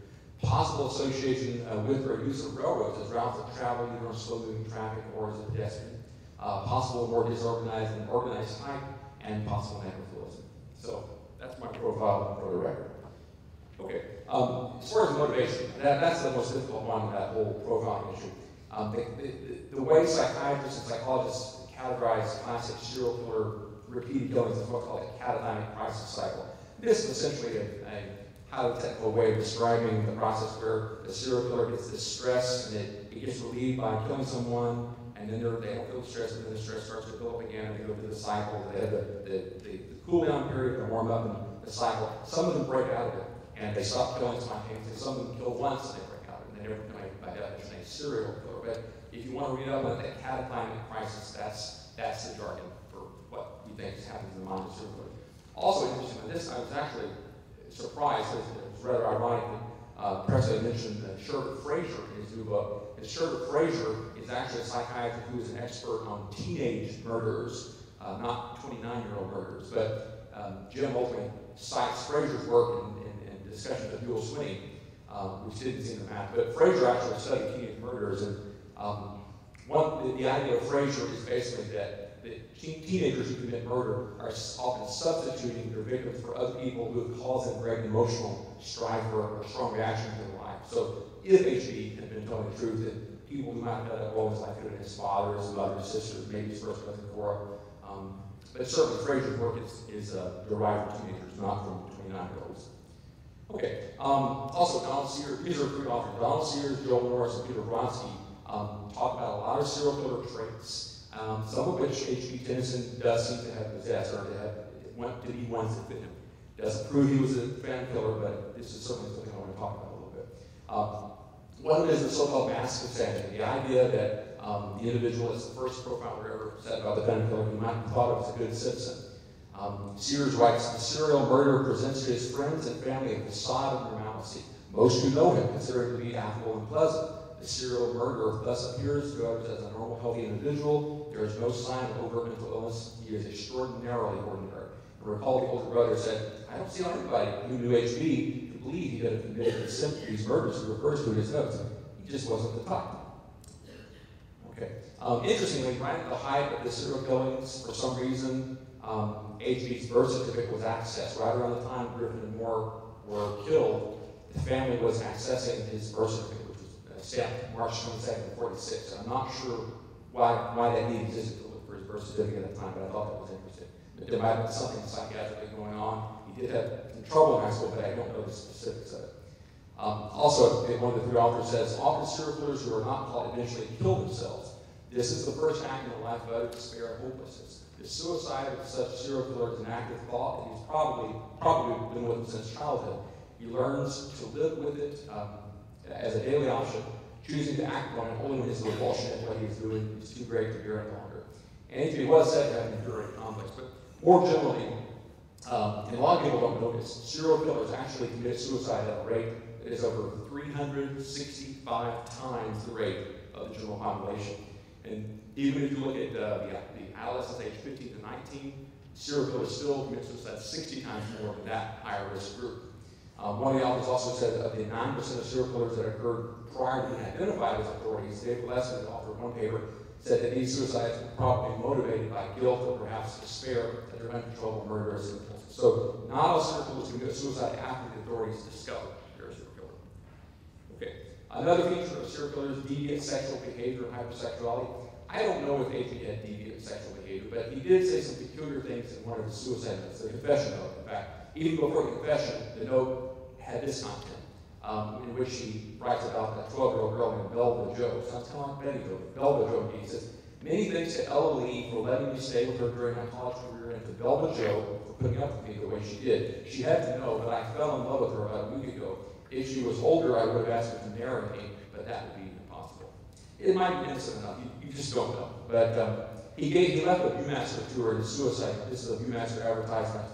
Possible association with or use of railroads as routes of travel, either on slow-moving traffic or as a pedestrian. Possible more disorganized and organized type, and possible necrophilism. So that's my profile for the record. Okay, as far as motivation, that's the most difficult one of that whole profiling issue. The way psychiatrists and psychologists categorize classic serial killer repeated killings is what's called a catatonic crisis cycle. This is essentially a highly technical way of describing the process where the serial killer gets this stress and it gets relieved by killing someone, and then they don't feel stress, and then the stress starts to build up again, and they go through the cycle. They have the cool down period, they warm up in the cycle. Some of them break out of it, and they stop killing spontaneously. Some of them kill once, and they break out of it, and they never become, by definition, a serial killer. But if you want to read up on that catatonic crisis, that's the jargon for what we think is happening in the mind of serial killer. Also interesting in this, I was actually surprised, it was rather ironic that Presley mentioned Sherbert Fraser in his new book. And Sherbert Fraser is actually a psychiatrist who is an expert on teenage murderers, not 29-year-old murderers. But Jim ultimately cites Fraser's work in discussions of Buell Sweeney, which didn't seem to match. But Fraser actually studied teenage murderers, and the idea of Fraser is basically that teenagers who commit murder are often substituting their victims for other people who have caused them great emotional strife or strong reaction to their life. So if HB had been telling the truth, that people who might have done that role like could have been his father, his mother, his sisters, maybe his first cousin Cora. But certainly Fraser's work is derived from teenagers, not from 29-year-olds. Okay. Also, Donald Sears, these are 3 authors. Donald Sears, Joel Norris, and Peter Vronsky talk about a lot of serial killer traits, some of which H.B. Tennison does seem to have possessed, or to be ones that fit him. Doesn't prove he was a fan killer, but this is certainly something I want to talk about a little bit. One of them is the so-called mask insanity, the idea that the individual is the first profiler ever said about the fan killer who might be thought of as a good citizen. Sears writes, the serial murderer presents to his friends and family a facade of normalcy. Most who know him consider him to be affable and pleasant. The serial murderer thus appears to others as a normal, healthy individual. There is no sign of overt mental illness. He is extraordinarily ordinary. And recall the older brother said, I don't see how anybody who knew HB could believe he could have committed these murders he refers to in his notes. He just wasn't the type. Okay. Interestingly, right at the height of the serial killings, for some reason, HB's birth certificate was accessed. Right around the time Griffin and Moore were killed, the family was accessing his birth certificate, which was stamped March 22nd, 1946. I'm not sure why that need existed to look for his birth certificate at the time, but I thought that was interesting. There might have been something psychiatrically going on. He did have some trouble in high school, but I don't know the specifics of it. Also, one of the 3 authors says, often serial killers who are not caught eventually kill themselves. This is the first act in a life of utter despair and hopelessness. The suicide of such serial killer is an active thought, and he's probably been with him since childhood. He learns to live with it as a daily option, choosing to act on it only when his revulsion at what he is doing is too great to bear any longer. And he was said to have enduring conflicts, but more generally, and a lot of people don't notice, serial killers actually commit suicide at a rate that is over 365 times the rate of the general population. And even if you look at the adolescents aged 15 to 19, serial killers still commit suicide 60 times more than that higher risk group. One of the authors also said that of the 9% of serial killers that occurred prior to being identified as authorities, David Ballistic, the author of one paper, said that these suicides were probably motivated by guilt or perhaps despair at their uncontrollable murderous impulses. So not all serial killers commit suicide after the authorities discover they're a serial killer. Okay. Another feature of serial killers is deviant sexual behavior and hypersexuality. I don't know if H.P. had deviant sexual behavior, but he did say some peculiar things in one of his suicide notes, the confession note, in fact. Even before the confession, the note had this content, in which he writes about a 12-year-old girl named Belva Joe. Sounds kind of like Betty Joe. Belva Joe, he says, many thanks to Ella Lee for letting me stay with her during my college career, and to Belva Joe for putting up with me the way she did. She had to know that I fell in love with her about a week ago. If she was older, I would have asked her to marry me, but that would be impossible. It might be innocent enough. You just don't know. But he left a Viewmaster tour in his suicide. This is a Viewmaster advertisement.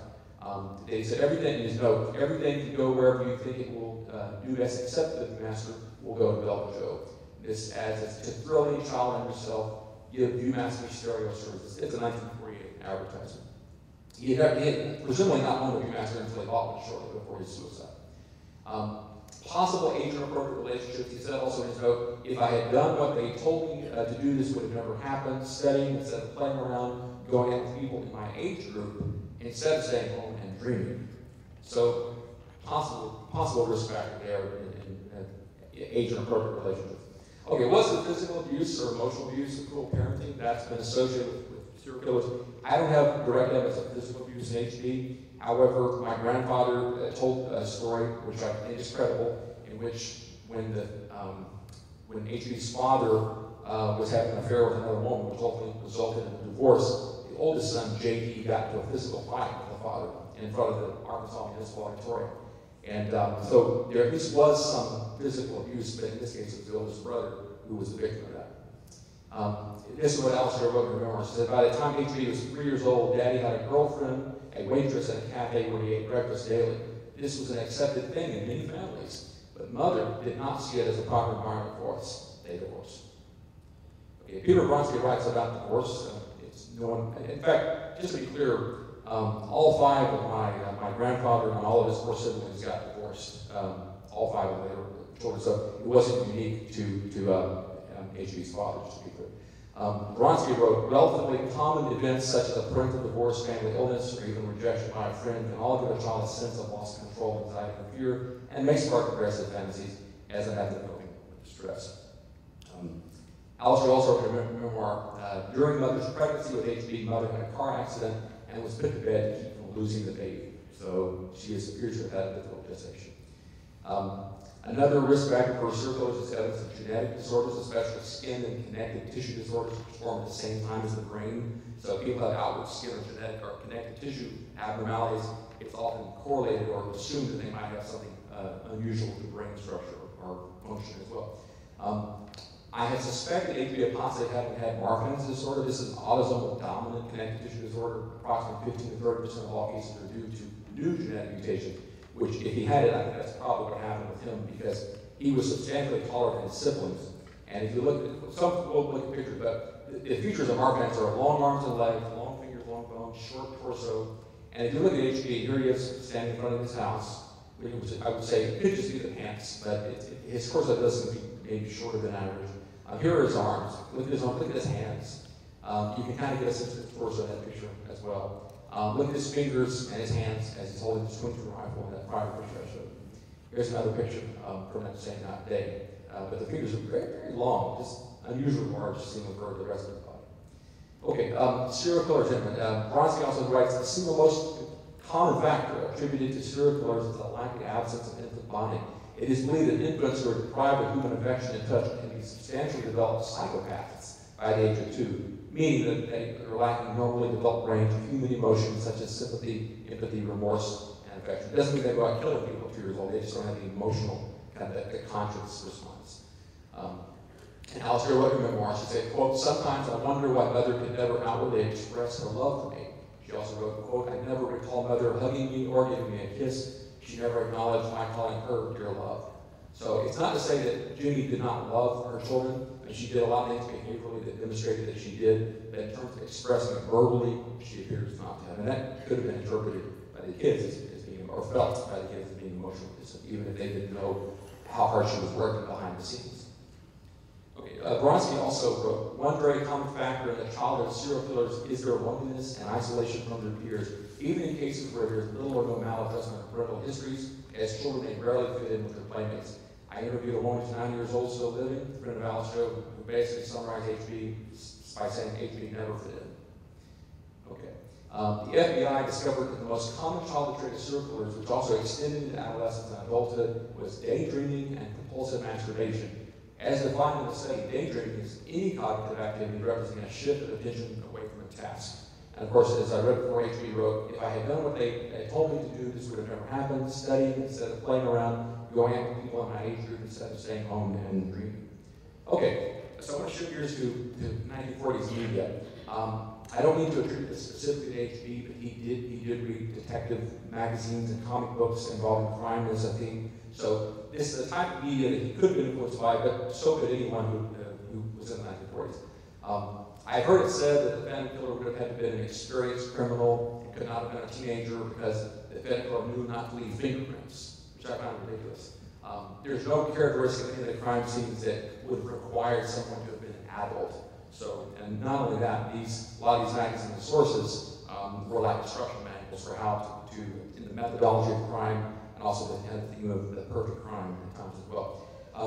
He said everything in his note, everything can go wherever you think it will do best, except the Viewmaster will go to Belva Joe. This adds to thrill any child and yourself, give Viewmaster stereo services. It's a 1948 advertisement. He had presumably not owned a Viewmaster until he bought one shortly before his suicide. Possible age-inappropriate relationships. He said also in his note, if I had done what they told me to do, this would have never happened. Studying instead of playing around, going out with people in my age group, instead of staying home and dreaming. So, possible risk factor there in age-inappropriate relationships. Okay, was it physical abuse or emotional abuse or cruel parenting? That's been associated with serial killers. I don't have direct evidence of physical abuse in HP. However, my grandfather told a story, which I think is credible, in which when HB's father was having an affair with another woman, which ultimately resulted in a divorce, the oldest son, JD, got into a physical fight with the father in front of the Arkansas Municipal Auditorium. And so there at least was some physical abuse, but in this case it was the oldest brother who was the victim of that. This is what Alistair wrote in her memoirs. She said, by the time HB was 3 years old, Daddy had a girlfriend, a waitress at a cafe where he ate breakfast daily. This was an accepted thing in many families, but Mother did not see it as a proper environment for us. They divorced. Okay, Peter Bronsky writes about divorce. In fact, just to be clear, all 5 of my grandfather and all of his 4 siblings got divorced. All 5 of their children, so it wasn't unique to HB's father, just to be clear. Bronsky wrote, relatively common events such as a parental divorce, family illness, or even rejection by a friend can all give a child a sense of loss of control, anxiety, and fear, and may spark aggressive fantasies as a method of coping with distress. Alistair also wrote a memoir, during Mother's pregnancy with HB, Mother had a car accident and was put to bed to keep from losing the baby. So she appears to have had a difficult gestation. Another risk factor for serial killers is evidence of genetic disorders, especially skin and connective tissue disorders, which form at the same time as the brain. So if people have outward skin or genetic or connective tissue abnormalities, it's often correlated or assumed that they might have something unusual with the brain structure or function as well. I had suspected HB possibly having had Marfan's disorder. This is an autosomal dominant connective tissue disorder. Approximately 15 to 30% of all cases are due to new genetic mutations, which if he had it, I think that's probably what happened with him because he was substantially taller than his siblings. And if you look at, some will look at pictures, but the features of Marfan's are long arms and legs, long fingers, long bones, short torso. And if you look at HB, here he is standing in front of his house, which I would say it could just be the pants, but his torso does seem to be maybe shorter than average. Here are his arms. Look at his arms. Look at his hands. You can kind of get a sense of his torso in that picture as well. Look at his fingers and his hands as he's holding his twin-turret rifle in that prior picture I showed. Here's another picture from that same day. But the fingers are very, very long, just unusually large seen compared to the rest of the body. Okay, serial killers. Bronski also writes, the single most common factor attributed to serial killers is the likely absence of infant bonding. It is believed that infants who are deprived of human affection and touch can be substantially developed psychopaths by the age of 2, meaning that they are lacking normally developed range of human emotions such as sympathy, empathy, remorse, and affection. It doesn't mean they go out killing people at 2 years old, they just don't have the emotional, kind of the conscious response. And Alistair wrote in her memoir, she said, quote, sometimes I wonder why Mother could never outwardly express her love for me. She also wrote, quote, I never recall Mother hugging me or giving me a kiss. She never acknowledged my calling her dear love. So it's not to say that Judy did not love her children, and she did a lot of things behaviorally that demonstrated that she did, but in terms of expressing it verbally, she appears not to have. And that could have been interpreted by the kids as being, or felt by the kids as being emotional, even if they didn't know how hard she was working behind the scenes. Okay, Bronski also wrote, one very common factor in the childhood of serial killers is their loneliness and isolation from their peers, even in cases where there is little or no maladjustment of parental histories, as children may rarely fit in with their playmates. I interviewed a woman who's 9 years old, still living, a friend of Alistair, who basically summarized HB by saying HB never fit in. Okay. The FBI discovered that the most common childhood trait of serial killers, which also extended into adolescence and adulthood, was daydreaming and compulsive masturbation. As defined in the study, daydreaming is any cognitive activity representing a shift of attention away from a task. And of course, as I read before, HB wrote, if I had done what they told me to do, this would have never happened. Studying instead of playing around, going out with people in my age group instead of staying home and dreaming. Okay, so I want to shift gears to 1940s media. I don't need to attribute this specifically to HB, but he did read detective magazines and comic books involving crime as a theme. So this is the type of media that he could have been influenced by, but so could anyone who was in the 1940s. I've heard it said that the phantom killer would have had to have been an experienced criminal. It could not have been a teenager because the phantom killer knew not to leave fingerprints, which I found ridiculous. There's no characteristic of any of the crime scenes that would have required someone to have been an adult. So, and not only that, a lot of these magazines and sources were like instruction manuals for how to in the methodology of crime, and also the kind of theme of the perfect crime at times as well.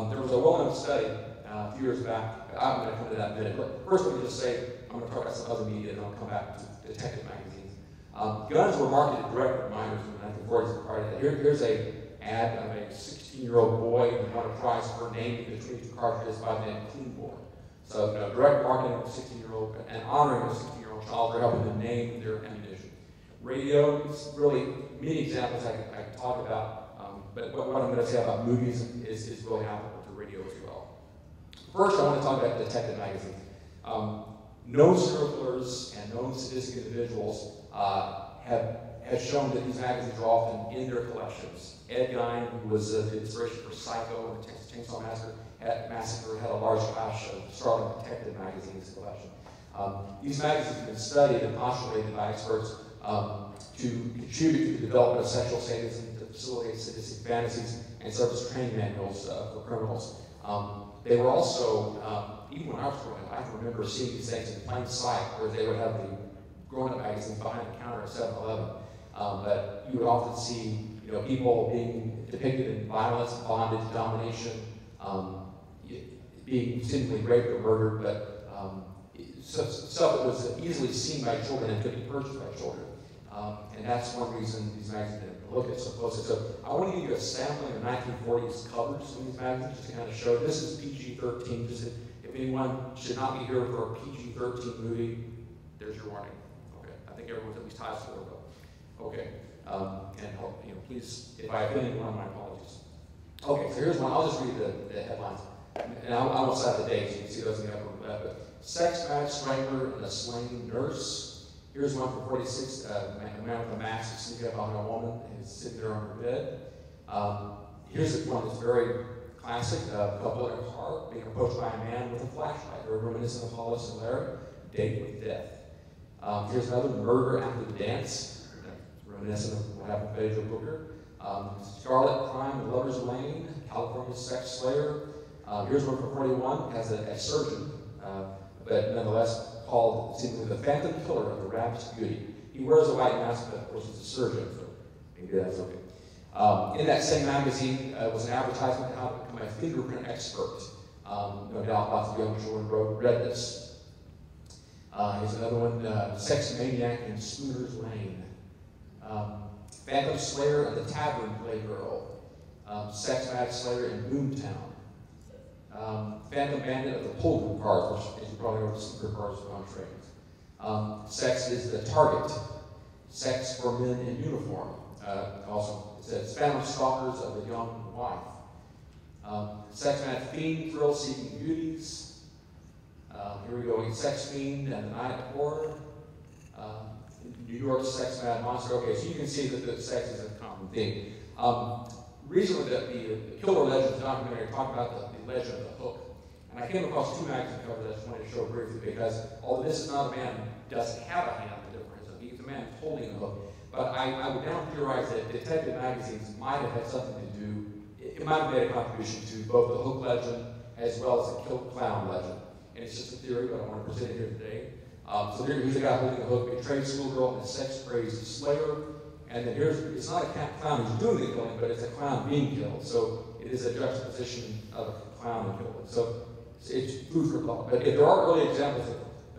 There was a well-known study a few years back. I'm going to come to that in a minute. But first, let me just say, I'm going to talk about some other media, and then I'll come back to detective magazines. Guns were marketed directly to minors in the 1940s. Prior to that. Here's an ad of a 16-year-old boy who won a prize for naming between two cartridges by the name of Cleanborn. So, direct marketing of a 16-year-old and honoring a 16-year-old child for helping them name their ammunition. Radio, really many examples I can talk about, but what I'm going to say about movies is really applicable to radio as well. First, I want to talk about detective magazines. Known serial killers and known sadistic individuals have shown that these magazines are often in their collections. Ed Gein, who was the inspiration for Psycho and the Texas Chainsaw Massacre, had a large cache of startling detective magazines collection. These magazines have been studied and postulated by experts to contribute to the development of sexual sadism, to facilitate sadistic fantasies, and serve as training manuals for criminals. They were also, even when I was growing up, I can remember seeing these things in plain sight, where they would have the grown-up magazines behind the counter at 7-Eleven. But you would often see, people being depicted in violence, bondage, domination, being seemingly raped or murdered, but stuff that was easily seen by children and could be purchased by children. And that's one reason these magazines didn't look at so closely. So I want to give you a sampling of 1940s covers of these magazines, just to kind of show. This is PG-13. Just if anyone should not be here for a PG-13 movie, there's your warning. Okay, I think everyone's at least high school though. Okay, and please, if I offend anyone, my apologies. Okay, so here's one. I'll just read the headlines, and I won't cite the dates. You can see those in the upper left. But sex mad strangler and a slain nurse. Here's one for 46, a man with a mask sneaking up on a woman and is sitting there on her bed. Here's one that's very classic, a couple in a car being approached by a man with a flashlight. They're reminiscent of Hollis and Larry, Date with Death. Here's another, murder after the dance, reminiscent of what happened to Pedro Booker. Scarlet Crime in Lover's Lane, California Sex Slayer. Here's one for 41, has a surgeon, but nonetheless called simply the Phantom Killer of the Rapt Beauty. He wears a white mask, but of course he's a surgeon, so maybe that's okay. In that same magazine was an advertisement on how to become a fingerprint expert. No doubt lots of young children read this. Here's another one, Sex Maniac in Spooner's Lane. Phantom Slayer and the Tavern Playgirl. Sex Mad Slayer in Boomtown. Phantom Bandit of the Polygraph cars, which, as you probably know, the secret cars on trains. Sex is the Target. Sex for Men in Uniform. Also, it says Phantom Stalkers of the Young Wife. Sex Mad Fiend, Thrill Seeking Beauties. Here we go, Sex Fiend and the Night of Horror. New York Sex Mad Monster. Okay, so you can see that the sex is a common theme. Recently, the Killer Legends documentary talked about the legend of the hook. And I came across two magazine covers I just wanted to show briefly because although this is not a man who doesn't have a hand, he's a man holding a hook. But I would now theorize that detective magazines might have had something to do, it might have made a contribution to both the hook legend as well as the Kill Clown legend. And it's just a theory, but I want to present it here today. So here's a guy holding a hook, a betrayed schoolgirl, and a sex-crazed slayer. And then it's not a clown who's doing the killing, but it's a clown being killed. So it is a juxtaposition of a clown and killing. So it's food for thought. But if there are early examples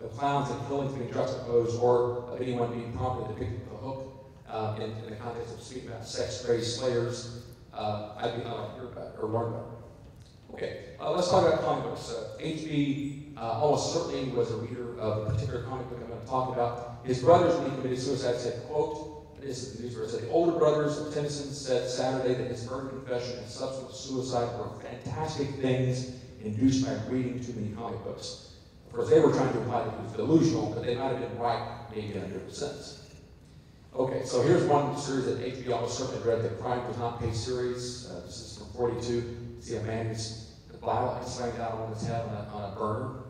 of clowns and killings being juxtaposed, or of anyone being promptly depicted with a hook in the context of speaking about sex-crazed slayers, I'd be honored to hear about it or learn about it. Okay, let's talk about comic books. H.B. almost certainly was a reader of the particular comic book I'm going to talk about. His brothers, when he committed suicide, said, quote, this is the news verse, the older brothers of Tennison said Saturday that his murder confession and subsequent suicide were fantastic things induced by reading too many comic books. Of course, they were trying to imply that he was delusional, but they might have been right, maybe in a different sense. Okay, so here's one series that H.B. almost certainly read, the Crime Does Not Pay series. This is from 42. You see a man who's violently slammed down on his head on a burner.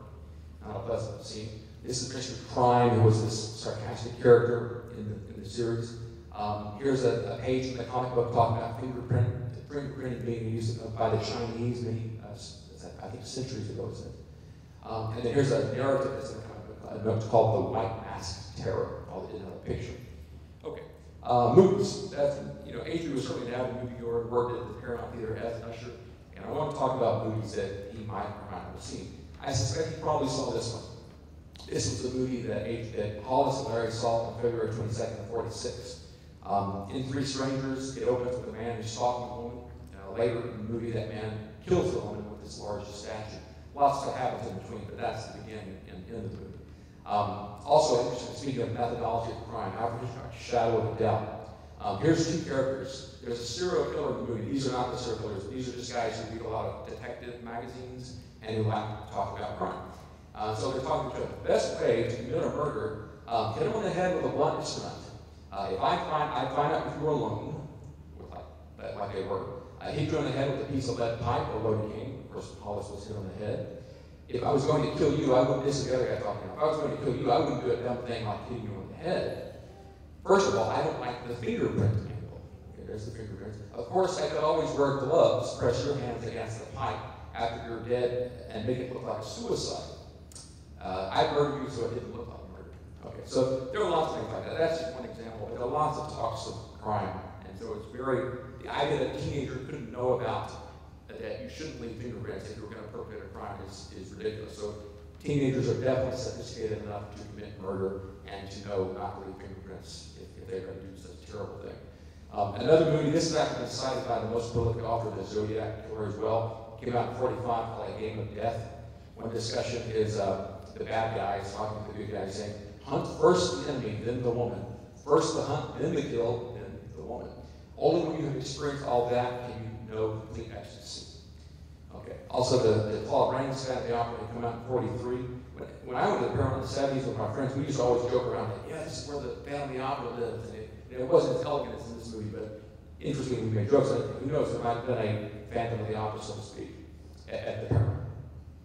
Not a pleasant scene. This is Mr. Crime, who was this sarcastic character in the series. Here's a page in the comic book talking about fingerprinting being used by the Chinese many, I think centuries ago, it says. And then here's a narrative that's in the comic book called The White Mask Terror, all in a picture. Okay. Movies. That's, H.B. was certainly an avid moviegoer, worked at the Paramount Theater as an usher, and I want to talk about movies that he might or might not have seen. I suspect he probably saw this one. This was the movie that Hollis and Larry saw on February 22nd of 46. In Three Strangers, it opens with a man who's stalking a woman. Later in the movie, that man kills the woman with this large statue. Lots that happens in between, but that's the beginning and end of the movie. Also, speaking of methodology of crime, Alfred Hitchcock's Shadow of a Doubt. Here's two characters. There's a serial killer in the movie. These are not the serial killers. These are just guys who read a lot of detective magazines and who like to talk about crime. So they're talking to each other. The best way to commit a murder, hit him on the head with a blunt instrument. If I find out if you were alone, like they were, hit you on the head with a piece of lead pipe or loaded cane. Of course, Hollis was hit on the head. If I was going to kill you, I wouldn't, this is the other guy talking about, if I was going to kill you, I wouldn't do a dumb thing like hitting you on the head. First of all, I don't like the fingerprint angle. Okay, there's the fingerprints. Of course, I could always wear gloves, press your hands against the pipe after you're dead, and make it look like a suicide. I murdered you so it didn't look like murder. Okay, so there are lots of things like that. That's just one example, but there are lots of talks of crime, and so it's the idea that a teenager couldn't know about that you shouldn't leave fingerprints if you were going to perpetrate a crime is ridiculous. So teenagers are definitely sophisticated enough to commit murder and to know not to leave fingerprints if they're going to do such a terrible thing. Another movie, this has actually been cited by the most prolific author, the Zodiac Killer as well, came out in 45 called A Game of Death. One discussion is the bad guys talking to the good guys saying, hunt first the enemy, then the woman. First the hunt, then the kill, then the woman. Only when you have experienced all that can you know complete ecstasy. Okay. Also, the Claude Rains Phantom of the Opera had come out in 43. When I went to the Paramount in the 70s with my friends, we used to always joke around like, yeah, this is where the Phantom of the Opera lives. And it wasn't as elegant as in this movie, but interestingly, we made jokes. Who knows, there might have been a Phantom of the Opera, so to speak, at the Paramount.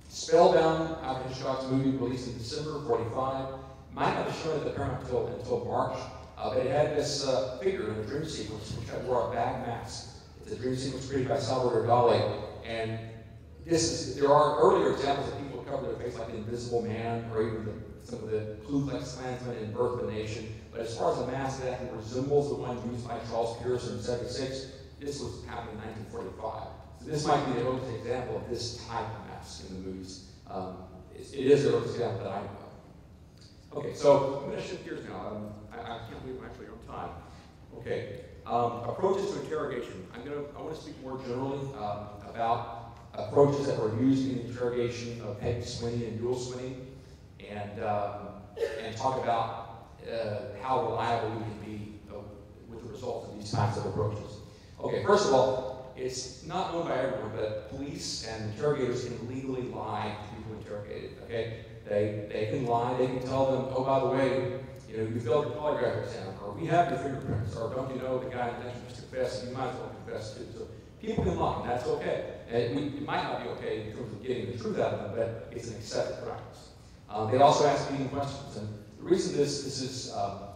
Spellbound, Alfred Hitchcock's movie, released in December of 45. Might not have shown at the Paramount until March, but it had this figure in a dream sequence which wore a bag mask. It's a dream sequence created by Salvador Dali, and there are earlier examples of people who cover their face like the Invisible Man, or even some of the Ku Klux Klansmen in Birth of a Nation. But as far as a mask that actually resembles the one used by Charles Pearson in 76, this was happening in 1945. So this might be the earliest example of this type of mask in the movies. It is the earliest example that I know of. Okay, so I'm going to shift gears now. I can't believe I'm actually on time. Okay, approaches to interrogation. I want to speak more generally about approaches that were used in the interrogation of Peggy Swinney and Yule Swinney, and talk about how reliable we can be with the results of these types of approaches. Okay, first of all, it's not known by everyone, but police and interrogators can legally lie to people interrogated. Okay, they can lie. They can tell them, oh, by the way, you know, you failed your polygraph exam, or we have your fingerprints, or don't you know the guy in the next to confess, you might as well confess too. So people can lie, and that's okay. And it might not be okay in terms of getting the truth out of them, but it's an accepted practice. They also ask leading questions, and the reason this is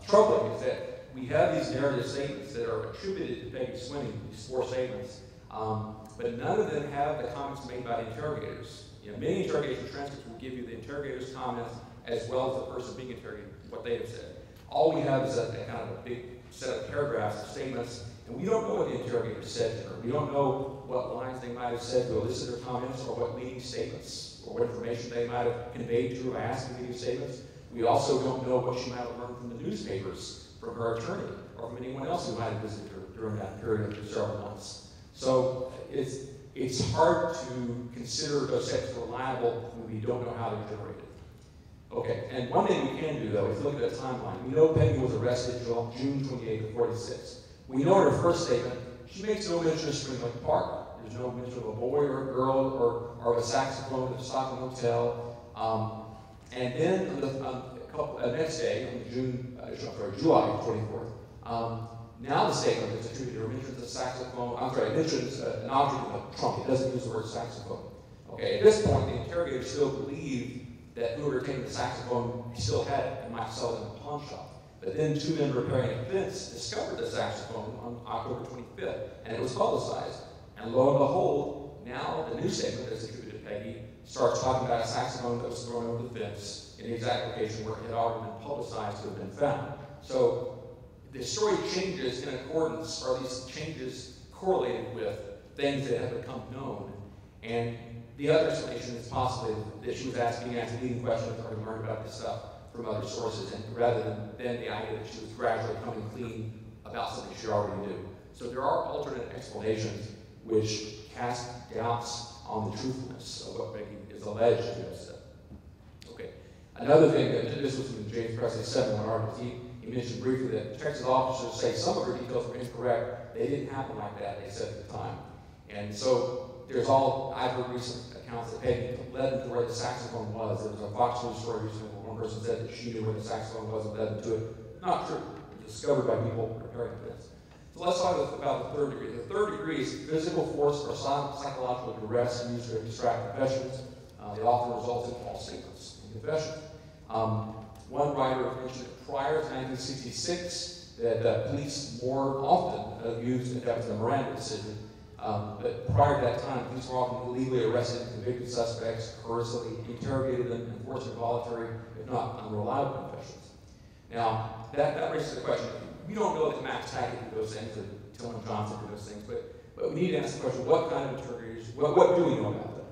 troubling is that we have these narrative statements that are attributed to Peggy Swinney, these 4 statements, but none of them have the comments made by the interrogators. You know, many interrogation transcripts will give you the interrogator's comments as well as the person being interrogated, what they have said. All we have is a kind of a big set of paragraphs of statements, and we don't know what the interrogator said to her. We don't know what lines they might have said to elicit her comments, or what leading statements, or what information they might have conveyed to her by asking leading statements. We also don't know what she might have learned from the newspapers, from her attorney, or from anyone else who might have visited her during that period of several months. So it's hard to consider those statements reliable when we don't know how they're generated. Okay, and one thing we can do, though, is look at the timeline. We know Peggy was arrested June 28th of 46. We know in her first statement, she makes no mention of Spring Lake Park. There's no mention of a boy or a girl or of a saxophone at the Stockton Hotel. And then the next day, on July 24th, now the statement that's attributed to her mentions a saxophone, it mentions an object in a trunk. It doesn't use the word saxophone. Okay, at this point, the interrogator still believed that whoever had taken the saxophone still had it and might sell it in a pawn shop. But then 2 men repairing a fence discovered the saxophone on October 25th, and it was publicized. And lo and behold, now the new statement that's attributed to Peggy starts talking about a saxophone that was thrown over the fence in the exact location where it had already been publicized to have been found. So the story changes in accordance, or these changes correlated with things that have become known. And the other explanation is possibly that she was asking leading questions or learned about this stuff from other sources, and rather than the idea that she was gradually coming clean about something she already knew. So there are alternate explanations which cast doubts on the truthfulness of what Peggy is alleged to have said. Okay. Another thing, this was in James Presley's 7-1 article, he mentioned briefly that Texas officers say some of her details were incorrect. They didn't happen like that, they said at the time. And so I've heard recent accounts that Peggy led them to where the saxophone was. There was a Fox News story recently where one person said that she knew where the saxophone was and led them to it. Not true. It was discovered by people preparing fence. So let's talk about the 3rd degree. The 3rd degree is physical force or psychological duress used to distract confessions. It often results in false statements in confession. One writer mentioned that prior to 1966 that police more often used, and that was the Miranda decision, but prior to that time, police were often illegally arrested convicted suspects, coercively interrogated them, and forced involuntary, if not unreliable confessions. Now, that raises the question, we don't know that Max Tackett did those things, or Tillman Johnson did those things, but we need to ask the question, what kind of interrogators, what do we know about them?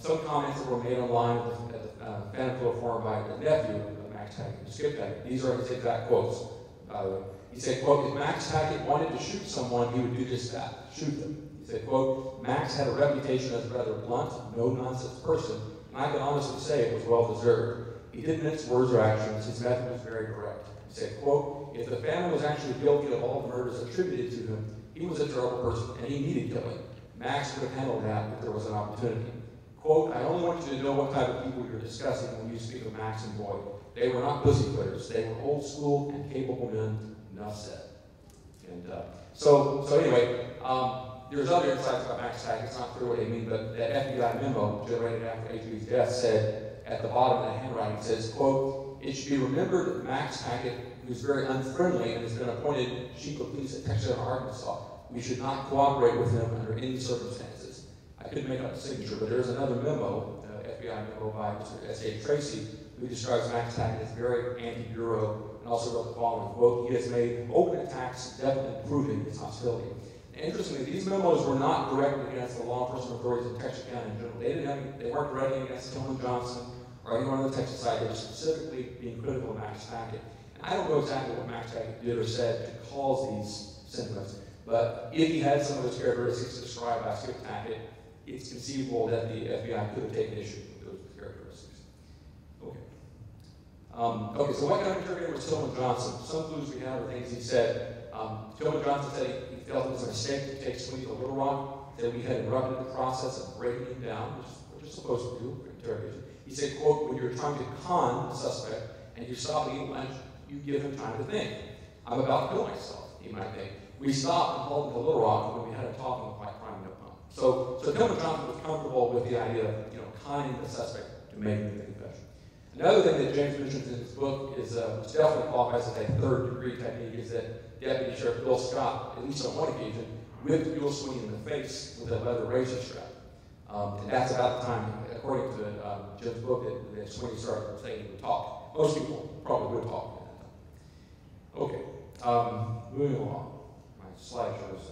Some comments that were made online at the Fanfield Forum by the nephew of Max Tackett, Skip Tackett. These are his exact quotes, by the way. He said, quote, if Max Tackett wanted to shoot someone, he would do just that, shoot them. He said, quote, Max had a reputation as a rather blunt, no-nonsense person, and I can honestly say it was well-deserved. He didn't mince words or actions. His method was very direct. He said, quote, if the family was actually guilty of all the murders attributed to him, he was a terrible person, and he needed killing. Max would have handled that if there was an opportunity. Quote, I only want you to know what type of people you're discussing when you speak of Max and Boyd. They were not pussyfooters. They were old school and capable men. Enough said. And so anyway, there's other insights about Max Tackett. It's not clear what they mean, but that FBI memo generated after HB's death said at the bottom of the handwriting says, quote, it should be remembered that Max Tackett, who's very unfriendly and has been appointed chief of police at Texas, Arkansas, we should not cooperate with him under any circumstances. I couldn't make out the signature, but there's another memo, FBI memo by Mr. S.A. Tracy, who describes Max Tackett as very anti-bureau, and also wrote the following quote, he has made open attacks definitely proving his hostility. And interestingly, these memos were not directed against the law enforcement authorities in Texas County in general. They weren't directed against Tillman Johnson or anyone on the Texas side that was specifically being critical of Max Tackett. And I don't know exactly what Max Tackett did or said to cause these sentiments, but if he had some of those characteristics described by Skip Tackett, it's conceivable that the FBI could have taken issue with those characteristics. Okay. Okay, so what kind of interrogator was Tillman Johnson? Some clues we have are things he said. Tillman Johnson said he felt it was a mistake to take Sweeney to Little Rock, that we had interrupted the process of breaking him down, which is what you're supposed to do for interrogation. He said, quote, when you're trying to con the suspect and you stop eating lunch, you give him time to think. I'm about to kill myself, he might think. We stopped and hauled him to Little Rock when we had a talking like crime no pump. So Tillman Johnson was comfortable with the idea of, conning the suspect to make the confession. Another thing that James mentions in his book is, which definitely qualifies as a third-degree technique, is that Deputy Sheriff Bill Scott, at least on one occasion, whipped Bill Sweeney in the face with a leather razor strap. And that's about the time, according to Jim's book, that Sweeney started saying he would talk. Most people probably would talk at that time. Okay, moving along. My slide shows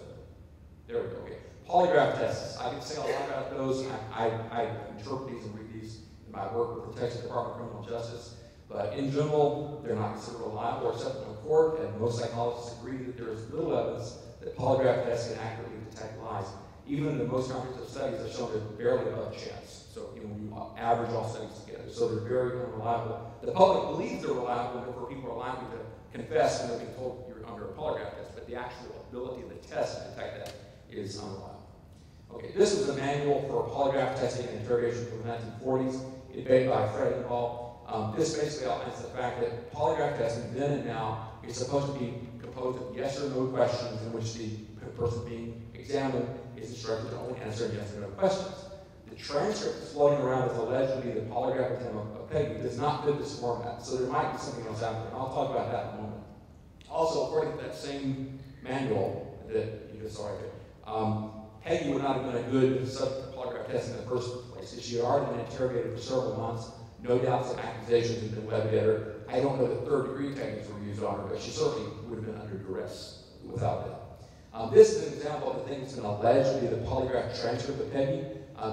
there we go. Okay, polygraph tests. I can say a lot about those. I interpret these and read these in my work with the Texas Department of Criminal Justice. But in general, they're not considered reliable or acceptable in court, and most psychologists agree that there is little evidence that polygraph tests can accurately detect lies. Even the most comprehensive studies have shown they're barely above chance. So, when you average all studies together, so they're very unreliable. The public believes they're reliable, and therefore people are likely to confess when they're being told you're under a polygraph test, but the actual ability of the test to detect that is unreliable. Okay, this was a manual for polygraph testing and interrogation from the 1940s, made by Fred and Paul. This basically outlines the fact that polygraph testing then and now is supposed to be composed of yes or no questions in which the person being examined is instructed to only answer yes or no questions. The transcript that's floating around is allegedly the polygraph attempt of Peggy does not fit this format, so there might be something else out there, and I'll talk about that in a moment. Also, according to that same manual that you just saw right there, Peggy would not have been a good subject for polygraph testing in the first place. She had already been interrogated for several months. No doubt some accusations had been levied at her. I don't know that third-degree techniques were used on her, but she certainly would have been under duress without that. This is an example of the thing that's been alleged to be the polygraph transcript of Peggy.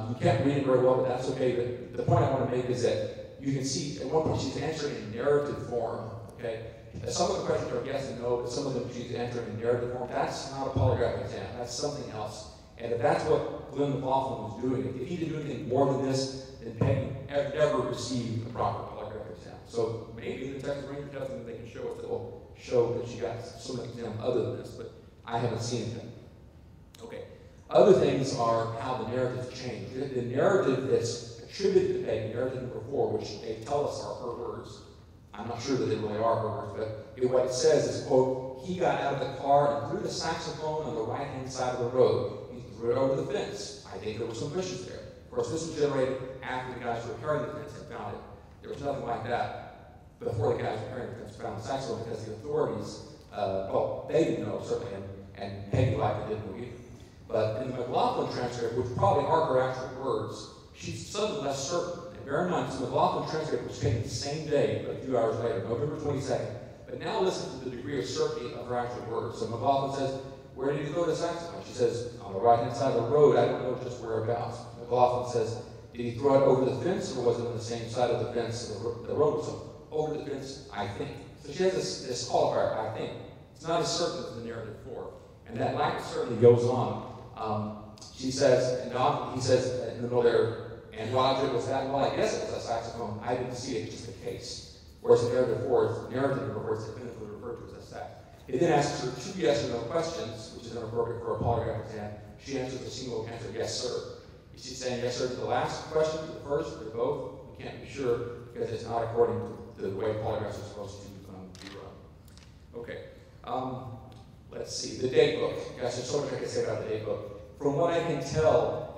You can't read it very well, but that's okay. But the point I want to make is that you can see at one point she's answering in narrative form. Okay, some of the questions are yes and no, but some of them she's answering in narrative form. That's not a polygraph exam. That's something else. And if that's what Glenn McLaughlin was doing, if he didn't do anything more than this, then Peggy never received a proper polygraph exam. So maybe the Texas Ranger testing they can show us that will show that she got some exam other than this, but I haven't seen it. Okay. Other things are how the narrative changed. The narrative that's attributed to Peggy, narrative number 4, which they tell us are her words. I'm not sure that they really are her words, but what it says is, quote, he got out of the car and threw the saxophone on the right-hand side of the road. He threw it over the fence. I think there were some bushes there. Of course, this was generated after the guys were repairing the fence and found it. There was nothing like that before the guys repairing the fence found the saxophone, because the authorities, they didn't know, certainly, and Peggy likely didn't know either. But in the McLaughlin transcript, which probably are her actual words, she's suddenly less certain. And bear in mind, the McLaughlin transcript was taken the same day, but a few hours later, November 22nd. But now listen to the degree of certainty of her actual words. So McLaughlin says, where did you throw the saxophone? She says, on the right-hand side of the road, I don't know just whereabouts. McLaughlin says, did he throw it over the fence, or was it on the same side of the fence the road was on? Over the fence, I think. So she has this qualifier, I think. It's not as certain as the narrative 4. And that lack of certainty goes on. She says, and he says in the middle there, and Roger, was that? Well, I guess it was a saxophone. I didn't see it, just a case. Whereas the narrative 4, narrative reports definitively referred to as a sax. It then asks her 2 yes or no questions, which is inappropriate for a polygraph exam. She answers a single answer, yes, sir. Is she saying yes, sir, to the last question, to the first, or to both? We can't be sure, because it's not according to the way polygraphs are supposed to be run. Okay. Let's see, the Datebook. Guys, there's so much I can say about the Datebook. From what I can tell,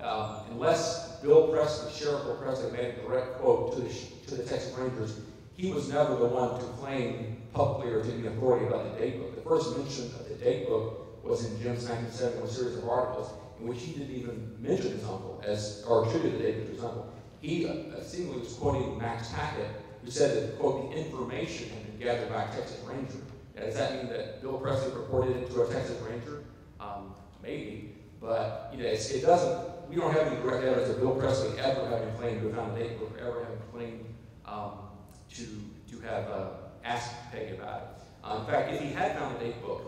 unless Bill Presley, Sheriff Bill Presley, made a direct quote to the Texas Rangers, he was never the one to claim publicly or to any authority about the Datebook. The first mention of the Datebook was in Jim's 1971 series of articles in which he didn't even mention his uncle, or attributed the Datebook to his uncle. He seemingly was quoting Max Tackett, who said that, quote, the information had been gathered by a Texas Ranger. Now, does that mean that Bill Presley reported it to a Texas Ranger? Maybe, but it doesn't. We don't have any direct evidence of Bill Presley ever having claimed to have found a Datebook, or ever having claimed to have asked Peggy about it. In fact, if he had found a Datebook,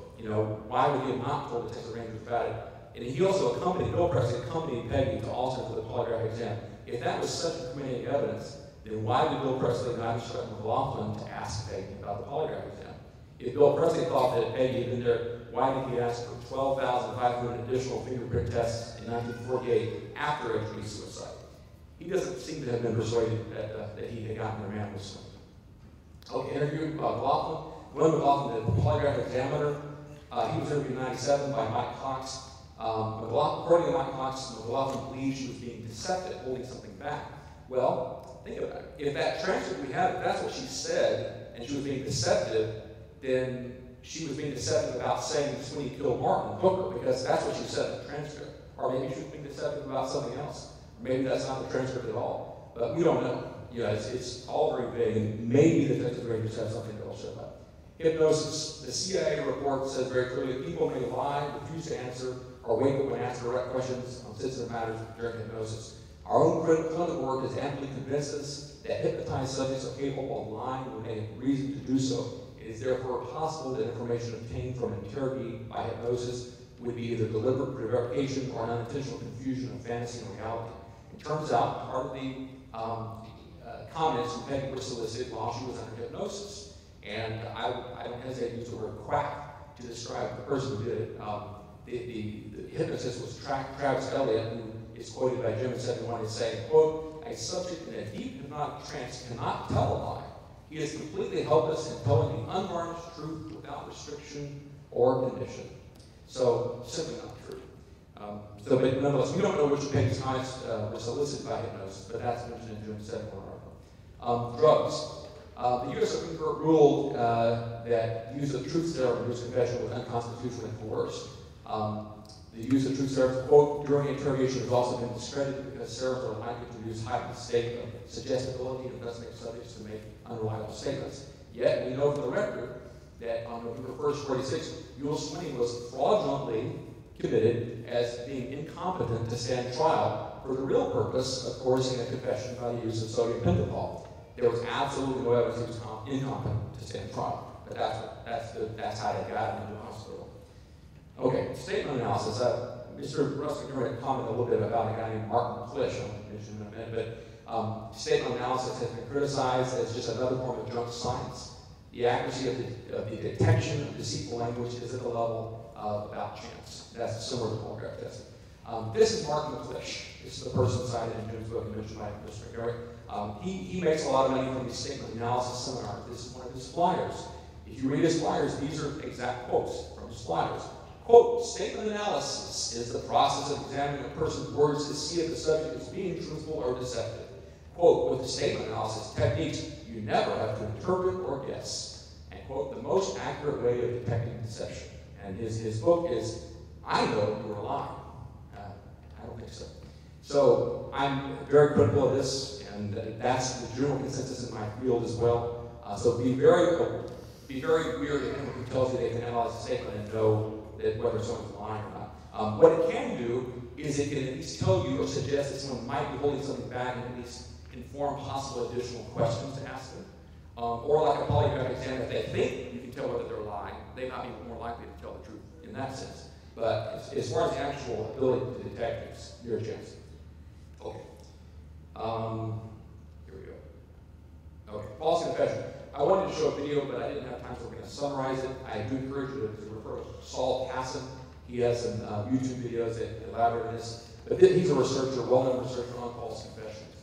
why would he have not told the Texas Rangers about it? And he also accompanied, Bill Presley accompanied Peggy to Alton for the polygraph exam. If that was such incriminating evidence, then why did Bill Presley not instruct McLaughlin to ask Peggy about the polygraph exam? If Bill Presley thought that Peggy had been there, why did he ask for 12,500 additional fingerprint tests in 1948 after a tree suicide? He doesn't seem to have been persuaded that he had gotten their man was swinged. Okay, interviewed McLaughlin. Glenn McLaughlin, the polygraph examiner, he was interviewed in 1997 by Mike Cox. According to Mike Cox, McLaughlin believed she was being deceptive, holding something back. Well, think about it. If that transcript we have, if that's what she said, and she was being deceptive, then she was being deceptive about saying Sweeney killed Martin Booker, because that's what she said in the transcript. Or maybe she was being deceptive about something else. Or maybe that's not the transcript at all. But we don't know. It's all very vague, and maybe the Texas Rangers have something to also about. Hypnosis. The CIA report says very clearly that people may lie, refuse to answer, or wake up when asked direct questions on sensitive matters during hypnosis. Our own clinical work has amply convinced us that hypnotized subjects are capable of lying when they have reason to do so. It is therefore possible that information obtained from an interrogee by hypnosis would be either deliberate prevarication or an unintentional confusion of fantasy and reality. It turns out part of the comments from Peggy were solicited while she was under hypnosis. And I don't hesitate to use the word quack to describe the person who did it. The hypnotist was Travis Elliott, who is quoted by Jim in 71 as saying, quote, "A subject in a deep hypnotic trance cannot tell a lie. He is completely helpless in telling the unvarnished truth without restriction or condition." So, simply not true. But nonetheless, we don't know which of Peggy's comments were solicited by hypnosis, but that's mentioned in Jim's 71 article. Drugs. The U.S. Supreme Court ruled that use of truth serum-induced confession was unconstitutionally coerced. The use of truth serums, quote, during interrogation has also been discredited because serums are likely to produce heightened state of suggestibility and thus make subjects to make unreliable statements. Yet, we know from the record that on November 1st, 46, Ewell Sweeney was fraudulently committed as being incompetent to stand trial for the real purpose of coercing a confession by the use of sodium pentothal. There was absolutely no evidence he was incompetent to stand trial, but that's how they got him into the hospital. Okay, statement analysis. Mr. Russell commented a little bit about a guy named Martin Klisch, I'll mention in a minute, but statement analysis has been criticized as just another form of junk science. The accuracy of the detection of deceitful language is at the level of about chance. That's similar to polygraph testing. This is Martin Klisch. This is the person cited in Jim's book and mentioned by Mr. Garrett. He makes a lot of money from these statement analysis seminars. This is one of his flyers. If you read his flyers, these are exact quotes from his flyers. Quote, statement analysis is the process of examining a person's words to see if the subject is being truthful or deceptive. Quote, with the statement analysis techniques, you never have to interpret or guess. And quote, the most accurate way of detecting deception. And his book is, I know you are lying. I don't think so. So I'm very critical of this, and that's the general consensus in my field as well. So be very weird if anyone who tells you they can analyze a statement and know that whether someone's lying or not. What it can do is it can at least tell you or suggest that someone might be holding something back and at least inform possible additional questions to ask them. Or like a polygraph exam, if they think you can tell whether they're lying, they might be more likely to tell the truth in that sense. But as far as the actual ability to detect, it's your chance. Okay. Here we go. Okay, false confession. I wanted to show a video, but I didn't have time, so we're going to summarize it. I do encourage you to refer to Saul Casson. He has some YouTube videos that elaborate on this. But he's a researcher, well-known researcher on false confessions.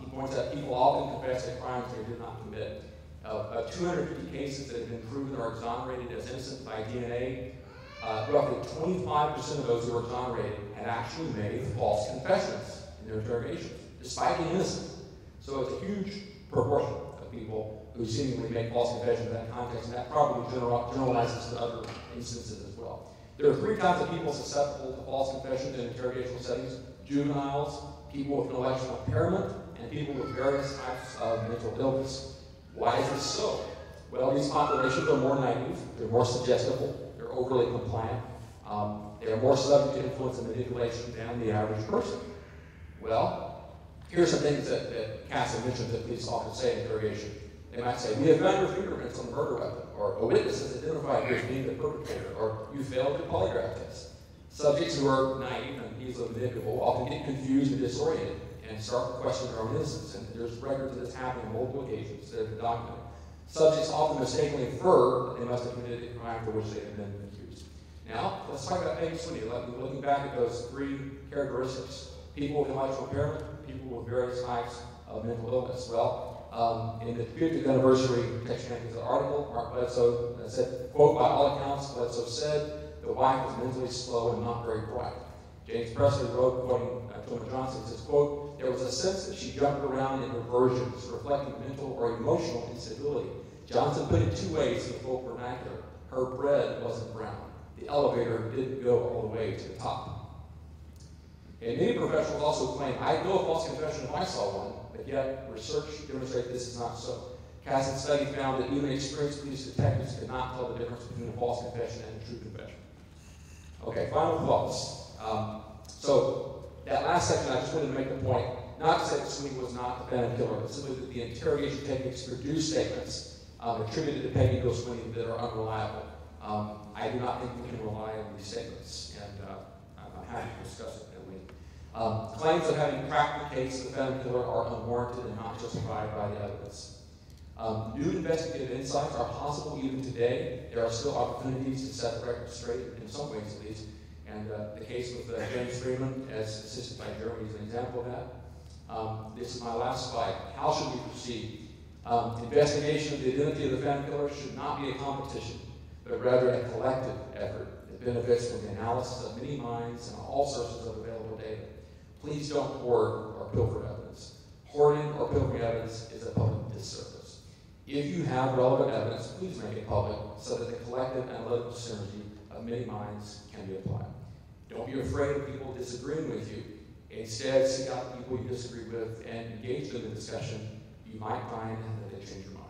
He points out people often confess to crimes they did not commit. 250 cases that have been proven or exonerated as innocent by DNA, roughly 25% of those who were exonerated had actually made false confessions in their interrogations, despite being innocent. So it's a huge proportion of people who seemingly make false confessions in that context, and that probably generalizes to other instances as well. There are three types of people susceptible to false confessions in interrogational settings: juveniles, people with intellectual impairment, and people with various types of mental illness. Why is this so? Well, these populations are more naive, they're more suggestible, they're overly compliant, they are more subject to influence and manipulation than the average person. Well, Here's some things that Castle mentioned that police officers say in interrogation. They might say, we have found your fingerprints on the murder weapon, or a witness has identified you as being the perpetrator, or you failed your polygraph test. Subjects who are naive and easily manipulable often get confused and disoriented and start to question their own innocence. And there's records of this happening on multiple occasions that have been documented. Subjects often mistakenly infer that they must have committed a crime for which they have been accused. Now, let's talk about Peggy Sweeney. Looking back at those three characteristics. People with intellectual impairment, people with various types of mental illness. Well, in the 50th anniversary Texas article, Mark Bledsoe said, quote, by all accounts, Bledsoe said, the wife was mentally slow and not very bright. James Presley wrote, quoting Toma Johnson, says, quote, there was a sense that she jumped around in reversions, reflecting mental or emotional instability. Johnson put it two ways in the folk vernacular. Her bread wasn't brown. The elevator didn't go all the way to the top. And many professionals also claim, I know a false confession if I saw one, but yet research demonstrates this is not so. Cass's study found that even experienced police detectives could not tell the difference between a false confession and a true confession. Okay, final thoughts. So that last section, I just wanted to make the point, not to say that Sweeney was not the phantom killer, but simply that the interrogation techniques produce statements attributed to Peggy Bill Sweeney that are unreliable. I do not think we can rely on these statements, and I'm happy to discuss it. Claims of having cracked the case of the phantom killer are unwarranted and not justified by the evidence. New investigative insights are possible even today. There are still opportunities to set the record straight, in some ways at least. And the case with James Freeman, as assisted by Jeremy, is an example of that. This is my last slide. How should we proceed? Investigation of the identity of the phantom killer should not be a competition, but rather a collective effort that benefits from the analysis of many minds and all sources of available data. Please don't hoard or pilfer evidence. Hoarding or pilfering evidence is a public disservice. If you have relevant evidence, please make it public so that the collective analytical synergy of many minds can be applied. Don't be afraid of people disagreeing with you. Instead, seek out the people you disagree with and engage them in discussion. You might find that they change your mind.